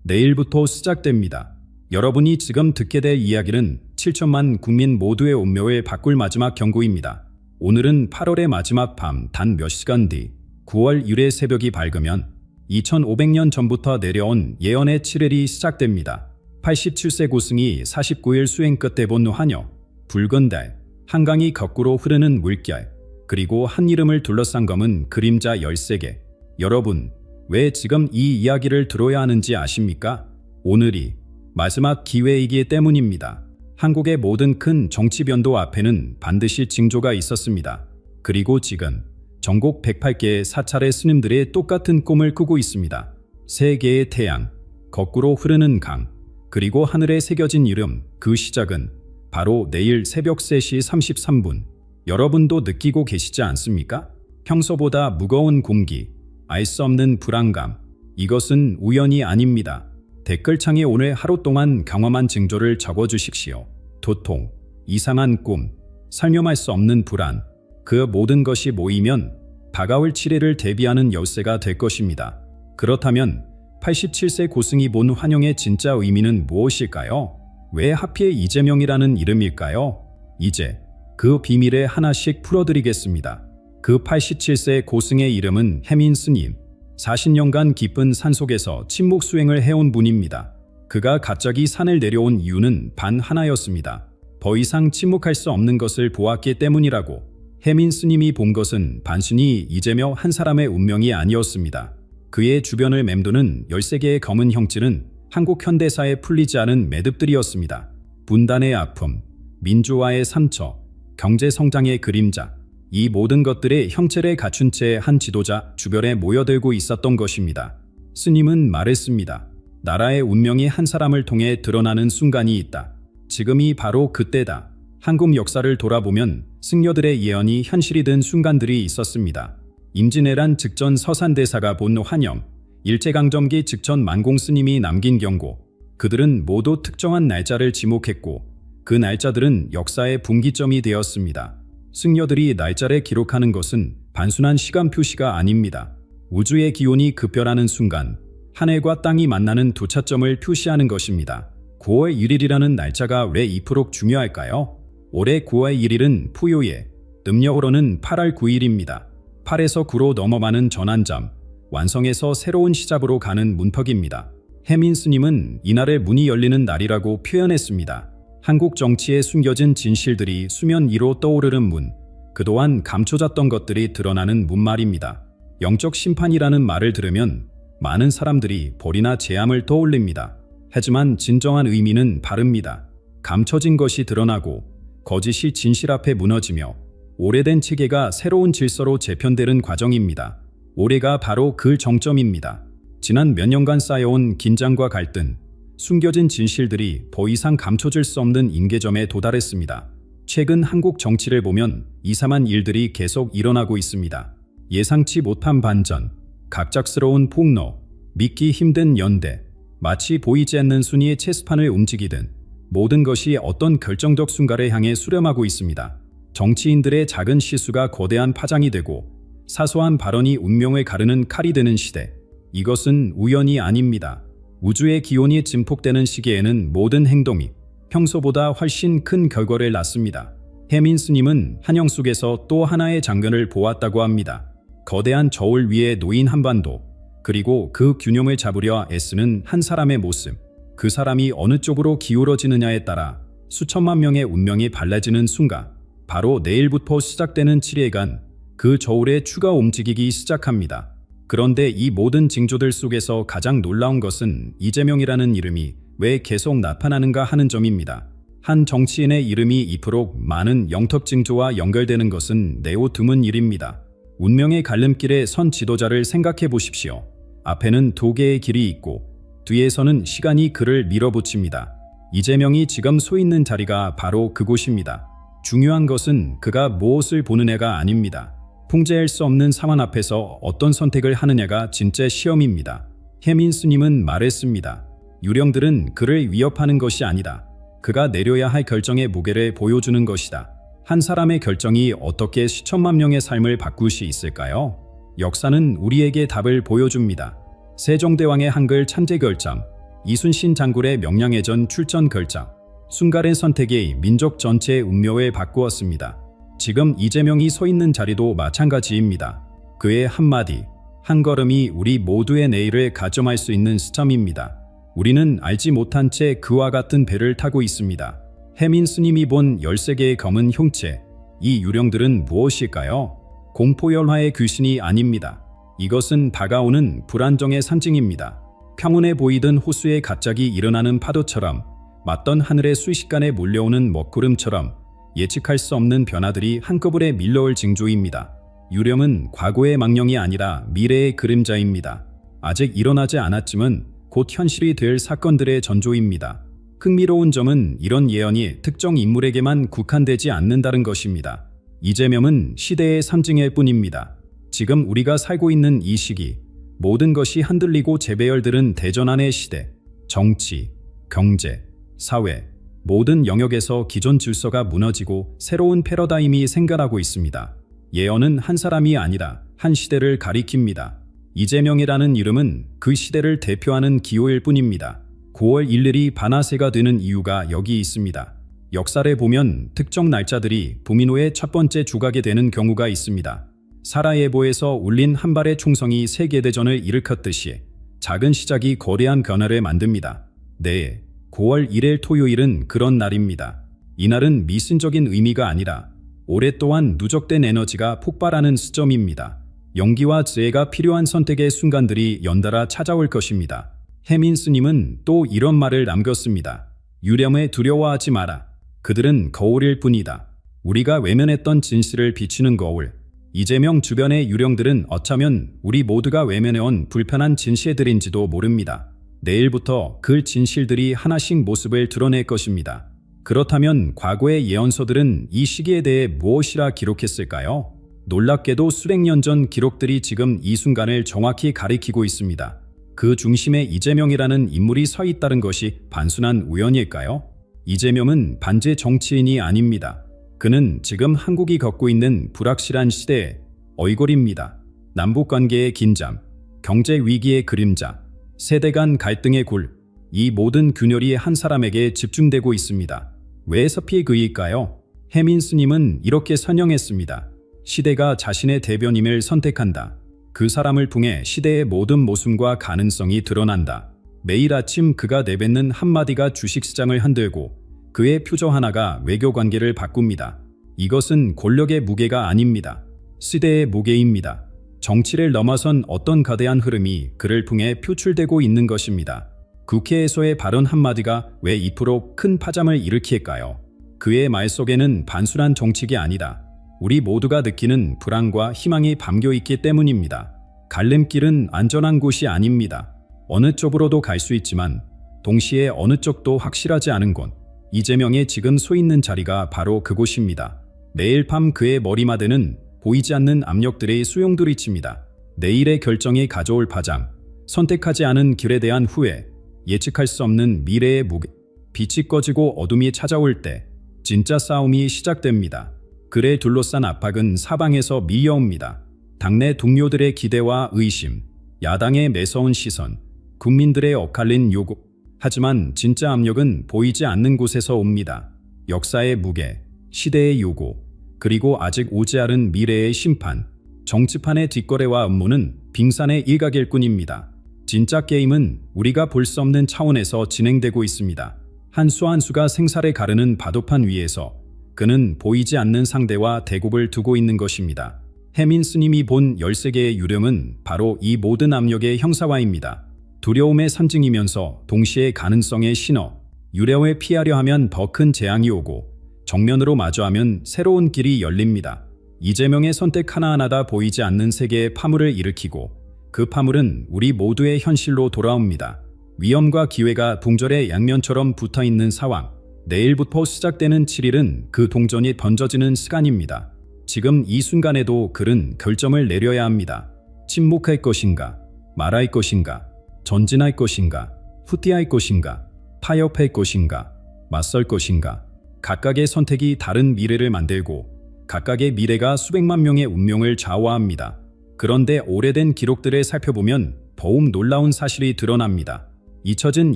내일부터 시작됩니다. 여러분이 지금 듣게 될 이야기는 7천만 국민 모두의 운명을 바꿀 마지막 경고입니다. 오늘은 8월의 마지막 밤 단 몇 시간 뒤 9월 1일 새벽이 밝으면 2500년 전부터 내려온 예언의 7일이 시작됩니다. 87세 고승이 49일 수행 끝에 본 환영, 붉은 달, 한강이 거꾸로 흐르는 물결, 그리고 한 이름을 둘러싼 검은 그림자 13개. 여러분, 왜 지금 이 이야기를 들어야 하는지 아십니까? 오늘이 마지막 기회이기 때문입니다. 한국의 모든 큰 정치 변도 앞에는 반드시 징조가 있었습니다. 그리고 지금 전국 108개의 사찰의 스님들이 똑같은 꿈을 꾸고 있습니다. 세 개의 태양, 거꾸로 흐르는 강, 그리고 하늘에 새겨진 이름, 그 시작은 바로 내일 새벽 3시 33분. 여러분도 느끼고 계시지 않습니까? 평소보다 무거운 공기, 알 수 없는 불안감. 이것은 우연이 아닙니다. 댓글창에 오늘 하루 동안 경험한 징조를 적어주십시오. 도통, 이상한 꿈, 설명할 수 없는 불안. 그 모든 것이 모이면 다가올 7일을 대비하는 열쇠가 될 것입니다. 그렇다면 87세 고승이 본 환영의 진짜 의미는 무엇일까요? 왜 하필 이재명이라는 이름일까요? 이제 그 비밀을 하나씩 풀어드리겠습니다. 그 87세 고승의 이름은 해민 스님. 40년간 깊은 산속에서 침묵 수행을 해온 분입니다. 그가 갑자기 산을 내려온 이유는 단 하나였습니다. 더 이상 침묵할 수 없는 것을 보았기 때문이라고. 해민 스님이 본 것은 단순히 이재명 한 사람의 운명이 아니었습니다. 그의 주변을 맴도는 13개의 검은 형질은 한국 현대사에 풀리지 않은 매듭들이었습니다. 분단의 아픔, 민주화의 상처, 경제 성장의 그림자. 이 모든 것들의 형체를 갖춘 채 한 지도자 주변에 모여들고 있었던 것입니다. 스님은 말했습니다. 나라의 운명이 한 사람을 통해 드러나는 순간이 있다. 지금이 바로 그때다. 한국 역사를 돌아보면 승려들의 예언이 현실이 된 순간들이 있었습니다. 임진왜란 직전 서산대사가 본 환영, 일제강점기 직전 만공 스님이 남긴 경고. 그들은 모두 특정한 날짜를 지목했고 그 날짜들은 역사의 분기점이 되었습니다. 승려들이 날짜를 기록하는 것은 단순한 시간 표시가 아닙니다. 우주의 기온이 급변하는 순간 하늘과 땅이 만나는 두 차점을 표시하는 것입니다. 9월 1일이라는 날짜가 왜 이토록 중요할까요? 올해 9월 1일은 포요예, 음력으로는 8월 9일입니다. 8에서 9로 넘어가는 전환점, 완성에서 새로운 시작으로 가는 문턱입니다. 해민 스님은 이날의 문이 열리는 날이라고 표현했습니다. 한국 정치에 숨겨진 진실들이 수면 위로 떠오르는 문, 그동안 감춰졌던 것들이 드러나는 문 말입니다. 영적 심판이라는 말을 들으면 많은 사람들이 벌이나 재앙을 떠올립니다. 하지만 진정한 의미는 다릅니다. 감춰진 것이 드러나고 거짓이 진실 앞에 무너지며 오래된 체계가 새로운 질서로 재편되는 과정입니다. 올해가 바로 그 정점입니다. 지난 몇 년간 쌓여온 긴장과 갈등, 숨겨진 진실들이 더 이상 감춰질 수 없는 임계점에 도달했습니다. 최근 한국 정치를 보면 이상한 일들이 계속 일어나고 있습니다. 예상치 못한 반전, 갑작스러운 폭로, 믿기 힘든 연대, 마치 보이지 않는 순위의 체스판을 움직이듯 모든 것이 어떤 결정적 순간을 향해 수렴하고 있습니다. 정치인들의 작은 실수가 거대한 파장이 되고 사소한 발언이 운명을 가르는 칼이 되는 시대. 이것은 우연이 아닙니다. 우주의 기온이 증폭되는 시기에는 모든 행동이 평소보다 훨씬 큰 결과를 낳습니다. 해민 스님은 한영 속에서 또 하나의 장면을 보았다고 합니다. 거대한 저울 위에 놓인 한반도, 그리고 그 균형을 잡으려 애쓰는 한 사람의 모습. 그 사람이 어느 쪽으로 기울어지느냐에 따라 수천만 명의 운명이 달라지는 순간, 바로 내일부터 시작되는 7일간 그 저울에 추가 움직이기 시작합니다. 그런데 이 모든 징조들 속에서 가장 놀라운 것은 이재명이라는 이름이 왜 계속 나타나는가 하는 점입니다. 한 정치인의 이름이 이토록 많은 영적 징조와 연결되는 것은 매우 드문 일입니다. 운명의 갈림길에 선 지도자를 생각해 보십시오. 앞에는 두 개의 길이 있고 뒤에서는 시간이 그를 밀어붙입니다. 이재명이 지금 서 있는 자리가 바로 그곳입니다. 중요한 것은 그가 무엇을 보는 애가 아닙니다. 통제할 수 없는 상황 앞에서 어떤 선택을 하느냐가 진짜 시험입니다. 해민 스님은 말했습니다. 유령들은 그를 위협하는 것이 아니다. 그가 내려야 할 결정의 무게를 보여주는 것이다. 한 사람의 결정이 어떻게 수천만 명의 삶을 바꿀 수 있을까요? 역사는 우리에게 답을 보여줍니다. 세종대왕의 한글 찬제 결정, 이순신 장군의 명량해전 출전 결정, 순간의 선택이 민족 전체의 운명을 바꾸었습니다. 지금 이재명이 서 있는 자리도 마찬가지입니다. 그의 한마디, 한 걸음이 우리 모두의 내일을 가점할 수 있는 시점입니다. 우리는 알지 못한 채 그와 같은 배를 타고 있습니다. 해민 스님이 본 13개의 검은 형체, 이 유령들은 무엇일까요? 공포열화의 귀신이 아닙니다. 이것은 다가오는 불안정의 상징입니다. 평온해 보이던 호수에 갑자기 일어나는 파도처럼, 맞던 하늘에 순식간에 몰려오는 먹구름처럼 예측할 수 없는 변화들이 한꺼번에 밀려올 징조입니다. 유령은 과거의 망령이 아니라 미래의 그림자입니다. 아직 일어나지 않았지만 곧 현실이 될 사건들의 전조입니다. 흥미로운 점은 이런 예언이 특정 인물에게만 국한되지 않는다는 것입니다. 이재명은 시대의 상징일 뿐입니다. 지금 우리가 살고 있는 이 시기, 모든 것이 흔들리고 재배열들은 대전환의 시대, 정치, 경제, 사회, 모든 영역에서 기존 질서가 무너지고 새로운 패러다임이 생겨나고 있습니다. 예언은 한 사람이 아니라 한 시대를 가리킵니다. 이재명이라는 이름은 그 시대를 대표하는 기호일 뿐입니다. 9월 1일이 반하세가 되는 이유가 여기 있습니다. 역사를 보면 특정 날짜들이 부민호의 첫 번째 주각이 되는 경우가 있습니다. 사라예보에서 울린 한 발의 총성이 세계대전을 일으켰듯이 작은 시작이 거대한 변화를 만듭니다. 네, 9월 1일 토요일은 그런 날입니다. 이날은 미신적인 의미가 아니라 오랫동안 누적된 에너지가 폭발하는 시점입니다. 용기와 지혜가 필요한 선택의 순간들이 연달아 찾아올 것입니다. 해민 스님은 또 이런 말을 남겼습니다. 유령에 두려워하지 마라. 그들은 거울일 뿐이다. 우리가 외면했던 진실을 비추는 거울. 이재명 주변의 유령들은 어쩌면 우리 모두가 외면해온 불편한 진실들인지도 모릅니다. 내일부터 그 진실들이 하나씩 모습을 드러낼 것입니다. 그렇다면 과거의 예언서들은 이 시기에 대해 무엇이라 기록했을까요? 놀랍게도 수백 년 전 기록들이 지금 이 순간을 정확히 가리키고 있습니다. 그 중심에 이재명이라는 인물이 서 있다는 것이 단순한 우연일까요? 이재명은 반제 정치인이 아닙니다. 그는 지금 한국이 겪고 있는 불확실한 시대의 얼굴입니다. 남북관계의 긴장, 경제 위기의 그림자, 세대 간 갈등의 굴, 이 모든 균열이 한 사람에게 집중되고 있습니다. 왜 서피 그일까요? 해민 스님은 이렇게 선영했습니다. 시대가 자신의 대변인을 선택한다. 그 사람을 통해 시대의 모든 모순과 가능성이 드러난다. 매일 아침 그가 내뱉는 한마디가 주식시장을 흔들고 그의 표정 하나가 외교관계를 바꿉니다. 이것은 권력의 무게가 아닙니다. 시대의 무게입니다. 정치를 넘어선 어떤 거대한 흐름이 그를 통해 표출되고 있는 것입니다. 국회에서의 발언 한마디가 왜 2% 큰 파장을 일으킬까요? 그의 말 속에는 단순한 정책이 아니다. 우리 모두가 느끼는 불안과 희망이 담겨있기 때문입니다. 갈림길은 안전한 곳이 아닙니다. 어느 쪽으로도 갈 수 있지만 동시에 어느 쪽도 확실하지 않은 곳. 이재명의 지금 서 있는 자리가 바로 그곳입니다. 매일 밤 그의 머리맡에는 보이지 않는 압력들의 수용돌이칩니다. 내일의 결정이 가져올 파장, 선택하지 않은 길에 대한 후회, 예측할 수 없는 미래의 무게. 빛이 꺼지고 어둠이 찾아올 때 진짜 싸움이 시작됩니다. 그를 둘러싼 압박은 사방에서 밀려옵니다. 당내 동료들의 기대와 의심, 야당의 매서운 시선, 국민들의 엇갈린 요구. 하지만 진짜 압력은 보이지 않는 곳에서 옵니다. 역사의 무게, 시대의 요구, 그리고 아직 오지 않은 미래의 심판. 정치판의 뒷거래와 음모는 빙산의 일각일 뿐입니다. 진짜 게임은 우리가 볼 수 없는 차원에서 진행되고 있습니다. 한 수 한 수가 생사를 가르는 바둑판 위에서 그는 보이지 않는 상대와 대국을 두고 있는 것입니다. 해민 스님이 본 13개의 유령은 바로 이 모든 압력의 형사화입니다. 두려움의 상징이면서 동시에 가능성의 신호. 유령을 피하려 하면 더 큰 재앙이 오고 정면으로 마주하면 새로운 길이 열립니다. 이재명의 선택 하나하나가 보이지 않는 세계의 파물을 일으키고 그 파물은 우리 모두의 현실로 돌아옵니다. 위험과 기회가 동절의 양면처럼 붙어있는 상황. 내일부터 시작되는 7일은 그 동전이 던져지는 시간입니다. 지금 이 순간에도 그는 결정을 내려야 합니다. 침묵할 것인가? 말할 것인가? 전진할 것인가? 후퇴할 것인가? 타협할 것인가? 맞설 것인가? 각각의 선택이 다른 미래를 만들고 각각의 미래가 수백만 명의 운명을 좌우합니다. 그런데 오래된 기록들을 살펴보면 더욱 놀라운 사실이 드러납니다. 잊혀진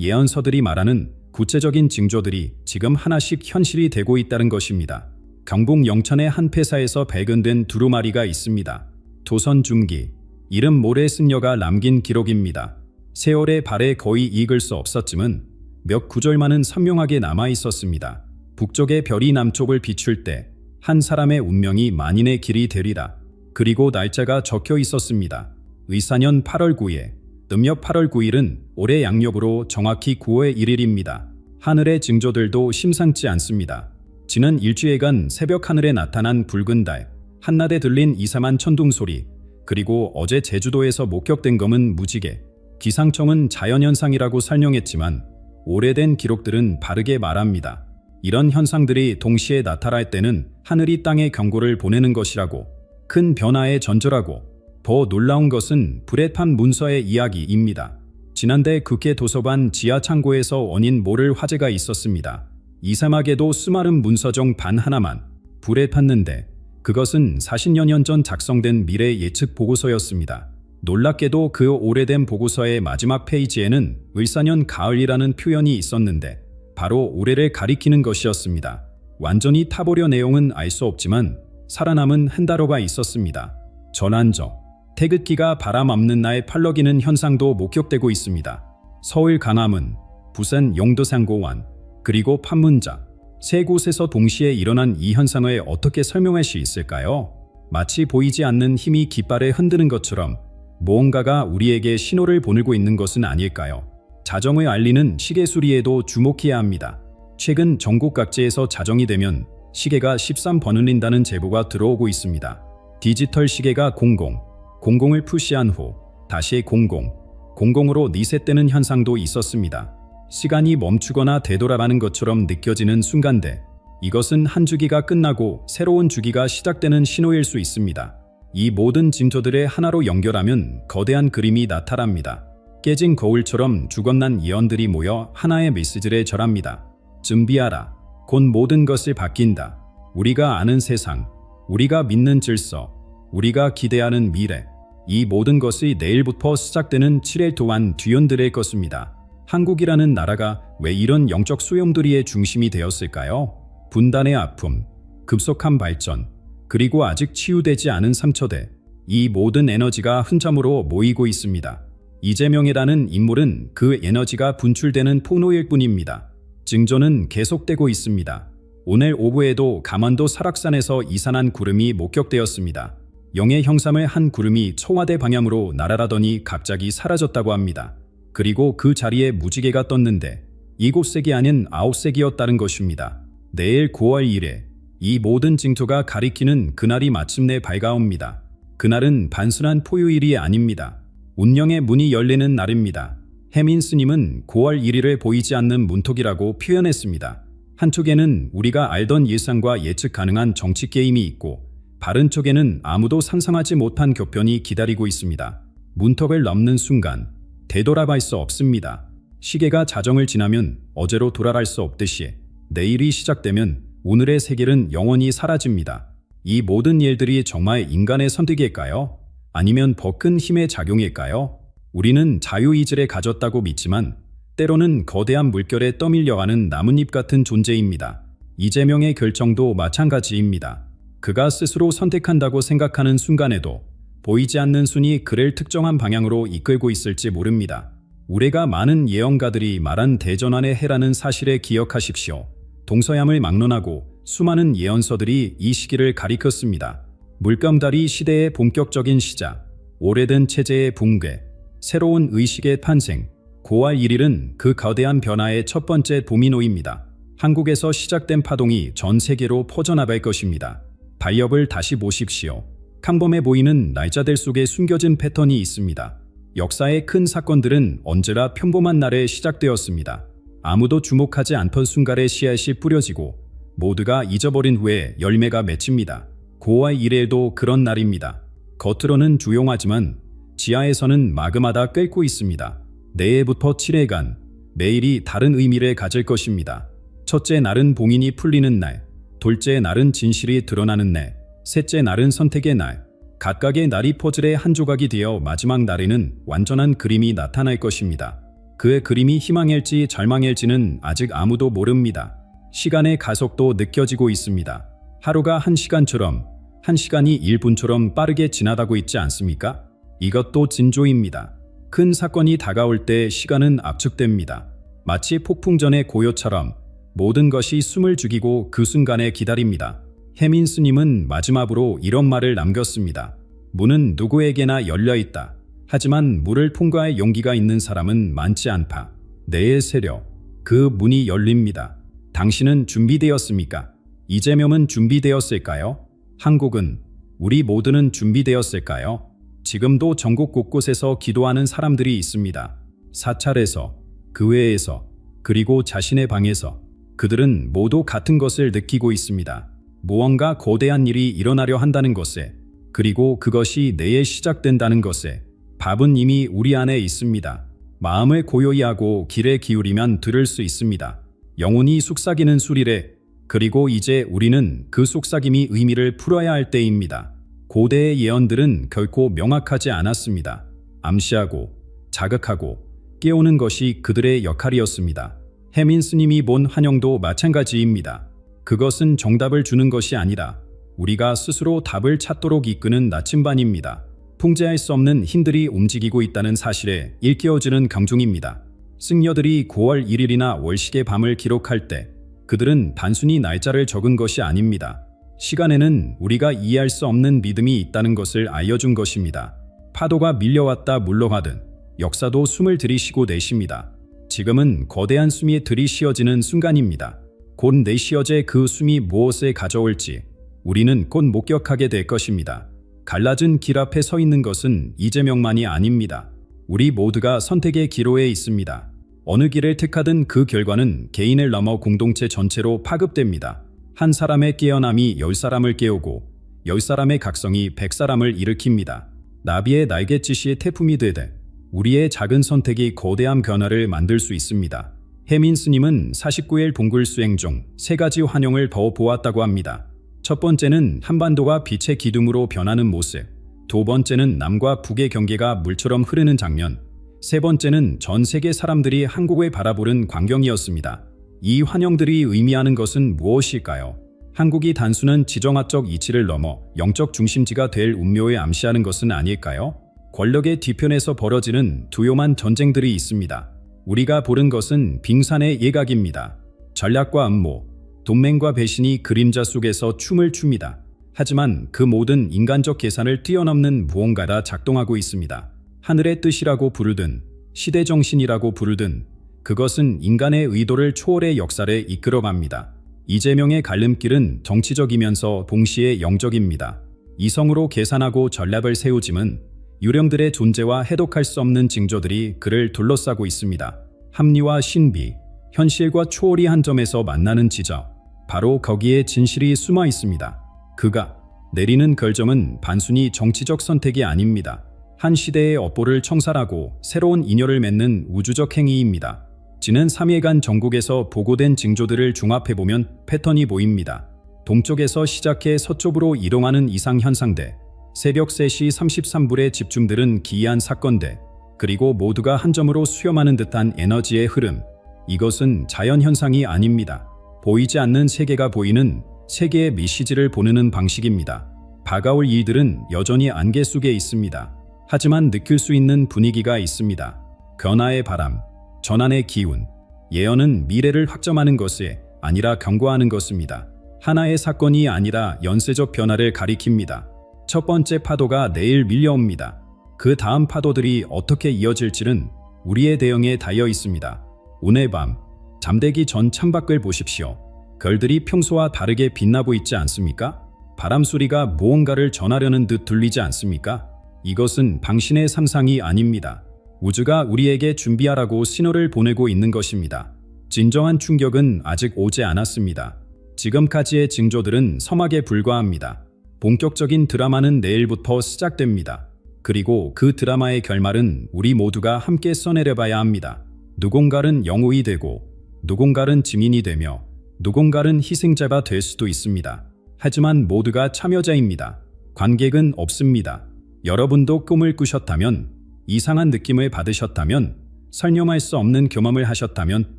예언서들이 말하는 구체적인 징조들이 지금 하나씩 현실이 되고 있다는 것입니다. 경북 영천의 한 폐사에서 발견된 두루마리가 있습니다. 조선 중기, 이름 모래 쓴 여가 남긴 기록입니다. 세월의 발에 거의 익을 수 없었지만 몇 구절만은 선명하게 남아 있었습니다. 북쪽의 별이 남쪽을 비출 때 한 사람의 운명이 만인의 길이 되리라. 그리고 날짜가 적혀 있었습니다. 의사년 8월 9일, 음력 8월 9일은 올해 양력으로 정확히 9월 1일입니다. 하늘의 징조들도 심상치 않습니다. 지난 일주일간 새벽 하늘에 나타난 붉은 달, 한낮에 들린 이상한 천둥 소리, 그리고 어제 제주도에서 목격된 검은 무지개. 기상청은 자연현상이라고 설명했지만 오래된 기록들은 바르게 말합니다. 이런 현상들이 동시에 나타날 때는 하늘이 땅에 경고를 보내는 것이라고, 큰 변화의 전조라고. 더 놀라운 것은 불에 탄 문서의 이야기입니다. 지난달 국회 도서관 지하 창고에서 원인 모를 화재가 있었습니다. 이상하게도 수많은 문서 중 반 하나만 불에 탔는데 그것은 40여 년 전 작성된 미래 예측 보고서였습니다. 놀랍게도 그 오래된 보고서의 마지막 페이지에는 을사년 가을이라는 표현이 있었는데 바로 올해를 가리키는 것이었습니다. 완전히 타버려 내용은 알 수 없지만 살아남은 한 단어가 있었습니다. 전환적. 태극기가 바람 없는 날 펄럭이는 현상도 목격되고 있습니다. 서울 강화문, 부산 영도상고원, 그리고 판문점. 세 곳에서 동시에 일어난 이 현상을 어떻게 설명할 수 있을까요? 마치 보이지 않는 힘이 깃발을 흔드는 것처럼 무언가가 우리에게 신호를 보내고 있는 것은 아닐까요? 자정을 알리는 시계 수리에도 주목해야 합니다. 최근 전국 각지에서 자정이 되면 시계가 13번 울린다는 제보가 들어오고 있습니다. 디지털 시계가 00을 푸시한 후 다시 00으로 리셋되는 현상도 있었습니다. 시간이 멈추거나 되돌아가는 것처럼 느껴지는 순간대. 이것은 한 주기가 끝나고 새로운 주기가 시작되는 신호일 수 있습니다. 이 모든 징조들을 하나로 연결하면 거대한 그림이 나타납니다. 깨진 거울처럼 죽어난 예언들이 모여 하나의 메시지를 전합니다. 준비하라. 곧 모든 것이 바뀐다. 우리가 아는 세상, 우리가 믿는 질서, 우리가 기대하는 미래. 이 모든 것이 내일부터 시작되는 7일 동안 뒤흔들릴 것입니다. 한국이라는 나라가 왜 이런 영적 소용돌이의 중심이 되었을까요? 분단의 아픔, 급속한 발전, 그리고 아직 치유되지 않은 상처들. 이 모든 에너지가 한 점으로 모이고 있습니다. 이재명이라는 인물은 그 에너지가 분출되는 포로일 뿐입니다. 징조는 계속되고 있습니다. 오늘 오후에도 강원도 설악산에서 이산한 구름이 목격되었습니다. 영의 형상을 한 구름이 청와대 방향으로 날아가더니 갑자기 사라졌다고 합니다. 그리고 그 자리에 무지개가 떴는데 7색이 아닌 9색이었다는 것입니다. 내일 9월 1일 이 모든 징조가 가리키는 그날이 마침내 밝아옵니다. 그날은 단순한 포유일이 아닙니다. 운명의 문이 열리는 날입니다. 해민 스님은 9월 1일을 보이지 않는 문턱이라고 표현했습니다. 한쪽에는 우리가 알던 예상과 예측 가능한 정치 게임이 있고 다른 쪽에는 아무도 상상하지 못한 교편이 기다리고 있습니다. 문턱을 넘는 순간 되돌아갈 수 없습니다. 시계가 자정을 지나면 어제로 돌아갈 수 없듯이 내일이 시작되면 오늘의 세계는 영원히 사라집니다. 이 모든 일들이 정말 인간의 선택일까요? 아니면 더 큰 힘의 작용일까요? 우리는 자유의지를 가졌다고 믿지만 때로는 거대한 물결에 떠밀려가는 나뭇잎 같은 존재입니다. 이재명의 결정도 마찬가지입니다. 그가 스스로 선택한다고 생각하는 순간에도 보이지 않는 순이 그를 특정한 방향으로 이끌고 있을지 모릅니다. 우리가 많은 예언가들이 말한 대전환의 해라는 사실을 기억하십시오. 동서양을 막론하고 수많은 예언서들이 이 시기를 가리켰습니다. 물감다리 시대의 본격적인 시작, 오래된 체제의 붕괴, 새로운 의식의 탄생. 9월 1일은 그 거대한 변화의 첫 번째 도미노입니다. 한국에서 시작된 파동이 전 세계로 퍼져나갈 것입니다. 달력을 다시 보십시오. 평범해 보이는 날짜들 속에 숨겨진 패턴이 있습니다. 역사의 큰 사건들은 언제나 평범한 날에 시작되었습니다. 아무도 주목하지 않던 순간에 씨앗이 뿌려지고 모두가 잊어버린 후에 열매가 맺힙니다. 9월 1일도 그런 날입니다. 겉으로는 조용하지만 지하에서는 마그마다 끓고 있습니다. 내일부터 7일간 매일이 다른 의미를 가질 것입니다. 첫째 날은 봉인이 풀리는 날, 둘째 날은 진실이 드러나는 날, 셋째 날은 선택의 날. 각각의 날이 퍼즐의 한 조각이 되어 마지막 날에는 완전한 그림이 나타날 것입니다. 그의 그림이 희망일지 절망일지는 아직 아무도 모릅니다. 시간의 가속도 느껴지고 있습니다. 하루가 한 시간처럼, 한 시간이 1분처럼 빠르게 지나가고 있지 않습니까? 이것도 징조입니다. 큰 사건이 다가올 때 시간은 압축됩니다. 마치 폭풍 전의 고요처럼 모든 것이 숨을 죽이고 그 순간에 기다립니다. 해민 스님은 마지막으로 이런 말을 남겼습니다. 문은 누구에게나 열려 있다. 하지만 물을 통과할 용기가 있는 사람은 많지 않다. 내일 새벽 그 문이 열립니다. 당신은 준비되었습니까? 이재명은 준비되었을까요? 한국은, 우리 모두는 준비되었을까요? 지금도 전국 곳곳에서 기도하는 사람들이 있습니다. 사찰에서, 교회에서, 그리고 자신의 방에서 그들은 모두 같은 것을 느끼고 있습니다. 무언가 거대한 일이 일어나려 한다는 것에, 그리고 그것이 내일 시작된다는 것에 답은 이미 우리 안에 있습니다. 마음을 고요히 하고 귀를 기울이면 들을 수 있습니다. 영혼이 속삭이는 소리래. 그리고 이제 우리는 그 속삭임이 의미를 풀어야 할 때입니다. 고대의 예언들은 결코 명확하지 않았습니다. 암시하고, 자극하고, 깨우는 것이 그들의 역할이었습니다. 해민 스님이 본 환영도 마찬가지입니다. 그것은 정답을 주는 것이 아니라 우리가 스스로 답을 찾도록 이끄는 나침반입니다. 통제할 수 없는 힘들이 움직이고 있다는 사실에 일깨워주는 강종입니다. 승려들이 9월 1일이나 월식의 밤을 기록할 때 그들은 단순히 날짜를 적은 것이 아닙니다. 시간에는 우리가 이해할 수 없는 믿음이 있다는 것을 알려준 것입니다. 파도가 밀려왔다 물러가든 역사도 숨을 들이쉬고 내쉽니다. 지금은 거대한 숨이 들이쉬어지는 순간입니다. 곧 내쉬어질 그 숨이 무엇을 가져올지 우리는 곧 목격하게 될 것입니다. 갈라진 길 앞에 서 있는 것은 이재명만이 아닙니다. 우리 모두가 선택의 기로에 있습니다. 어느 길을 택하든 그 결과는 개인을 넘어 공동체 전체로 파급됩니다. 한 사람의 깨어남이 10사람을 깨우고 10사람의 각성이 100사람을 일으킵니다. 나비의 날갯짓이 태풍이 되되 우리의 작은 선택이 거대한 변화를 만들 수 있습니다. 해민 스님은 49일 동굴 수행 중 3가지 환영을 더 보았다고 합니다. 첫 번째는 한반도가 빛의 기둥으로 변하는 모습, 두 번째는 남과 북의 경계가 물처럼 흐르는 장면, 세 번째는 전 세계 사람들이 한국을 바라보는 광경이었습니다. 이 환영들이 의미하는 것은 무엇일까요? 한국이 단순한 지정학적 이치를 넘어 영적 중심지가 될 운명을 암시하는 것은 아닐까요? 권력의 뒤편에서 벌어지는 두려움한 전쟁들이 있습니다. 우리가 보는 것은 빙산의 예각입니다. 전략과 음모, 동맹과 배신이 그림자 속에서 춤을 춥니다. 하지만 그 모든 인간적 계산을 뛰어넘는 무언가가 작동하고 있습니다. 하늘의 뜻이라고 부르든 시대정신이라고 부르든 그것은 인간의 의도를 초월해 역사를 이끌어갑니다. 이재명의 갈림길은 정치적이면서 동시에 영적입니다. 이성으로 계산하고 전략을 세우지만 유령들의 존재와 해독할 수 없는 징조들이 그를 둘러싸고 있습니다. 합리와 신비, 현실과 초월이 한 점에서 만나는 지점, 바로 거기에 진실이 숨어 있습니다. 그가 내리는 결정은 단순히 정치적 선택이 아닙니다. 한 시대의 업보를 청산하고 새로운 인연을 맺는 우주적 행위입니다. 지난 3일간 전국에서 보고된 징조들을 종합해보면 패턴이 보입니다. 동쪽에서 시작해 서쪽으로 이동하는 이상현상들, 새벽 3시 33분의 집중들은 기이한 사건들, 그리고 모두가 한 점으로 수렴하는 듯한 에너지의 흐름. 이것은 자연현상이 아닙니다. 보이지 않는 세계가 보이는 세계의 메시지를 보내는 방식입니다. 다가올 일들은 여전히 안개 속에 있습니다. 하지만 느낄 수 있는 분위기가 있습니다. 변화의 바람, 전환의 기운, 예언은 미래를 확정하는 것이 아니라 경고하는 것입니다. 하나의 사건이 아니라 연쇄적 변화를 가리킵니다. 첫 번째 파도가 내일 밀려옵니다. 그 다음 파도들이 어떻게 이어질지는 우리의 대응에 달려 있습니다. 오늘 밤 잠들기 전 창밖을 보십시오. 별들이 평소와 다르게 빛나고 있지 않습니까? 바람 소리가 무언가를 전하려는 듯 들리지 않습니까? 이것은 당신의 상상이 아닙니다. 우주가 우리에게 준비하라고 신호를 보내고 있는 것입니다. 진정한 충격은 아직 오지 않았습니다. 지금까지의 징조들은 서막에 불과합니다. 본격적인 드라마는 내일부터 시작됩니다. 그리고 그 드라마의 결말은 우리 모두가 함께 써내려봐야 합니다. 누군가는 영웅이 되고 누군가는 지민이 되며 누군가는 희생자가 될 수도 있습니다. 하지만 모두가 참여자입니다. 관객은 없습니다. 여러분도 꿈을 꾸셨다면, 이상한 느낌을 받으셨다면 설명할 수 없는 경험을 하셨다면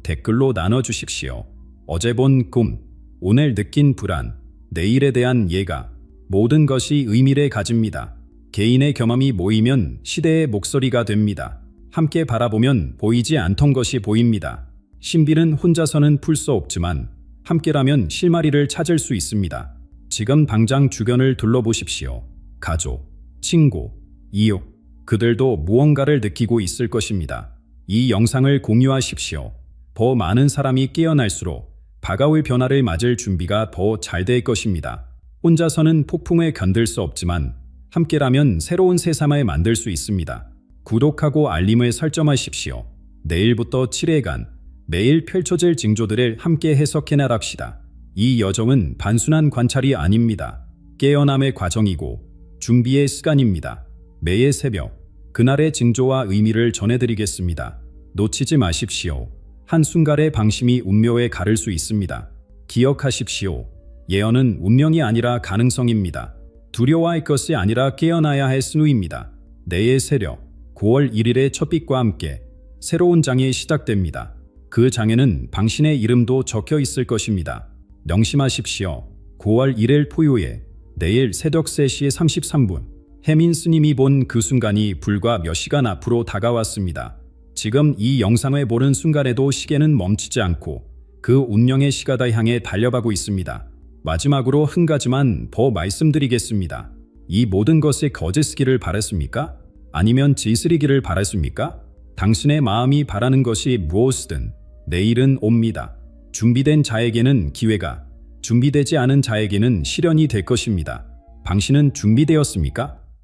댓글로 나눠주십시오. 어제 본 꿈, 오늘 느낀 불안, 내일에 대한 예가, 모든 것이 의미를 가집니다. 개인의 경험이 모이면 시대의 목소리가 됩니다. 함께 바라보면 보이지 않던 것이 보입니다. 신비는 혼자서는 풀 수 없지만 함께라면 실마리를 찾을 수 있습니다. 지금 당장 주변을 둘러보십시오. 가족, 친구, 이웃, 그들도 무언가를 느끼고 있을 것입니다. 이 영상을 공유하십시오. 더 많은 사람이 깨어날수록 다가올 변화를 맞을 준비가 더 잘 될 것입니다. 혼자서는 폭풍을 견딜 수 없지만 함께라면 새로운 세상을 만들 수 있습니다. 구독하고 알림을 설정하십시오. 내일부터 7일간 매일 펼쳐질 징조들을 함께 해석해 나갑시다. 이 여정은 단순한 관찰이 아닙니다. 깨어남의 과정이고 준비의 시간입니다. 매일 새벽, 그날의 징조와 의미를 전해드리겠습니다. 놓치지 마십시오. 한순간의 방심이 운명에 가를 수 있습니다. 기억하십시오. 예언은 운명이 아니라 가능성입니다. 두려워할 것이 아니라 깨어나야 할 신호입니다. 내일 새벽 9월 1일의 첫 빛과 함께 새로운 장이 시작됩니다. 그 장에는 당신의 이름도 적혀 있을 것입니다. 명심하십시오. 9월 1일 토요일, 내일 새벽 3시 33분, 혜민 스님이 본 그 순간이 불과 몇 시간 앞으로 다가왔습니다. 지금 이 영상을 보는 순간에도 시계는 멈추지 않고 그 운명의 시간을 향해 달려가고 있습니다. 마지막으로 한 가지만 더 말씀드리겠습니다. 이 모든 것이 거짓이기를 바랐습니까? 아니면 진실이기를 바랐습니까? 당신의 마음이 바라는 것이 무엇이든 내일은 옵니다. 준비된 자에게는 기회가, 준비되지 않은 자에게는 시련이 될 것입니다. 당신은 준비되었습니까?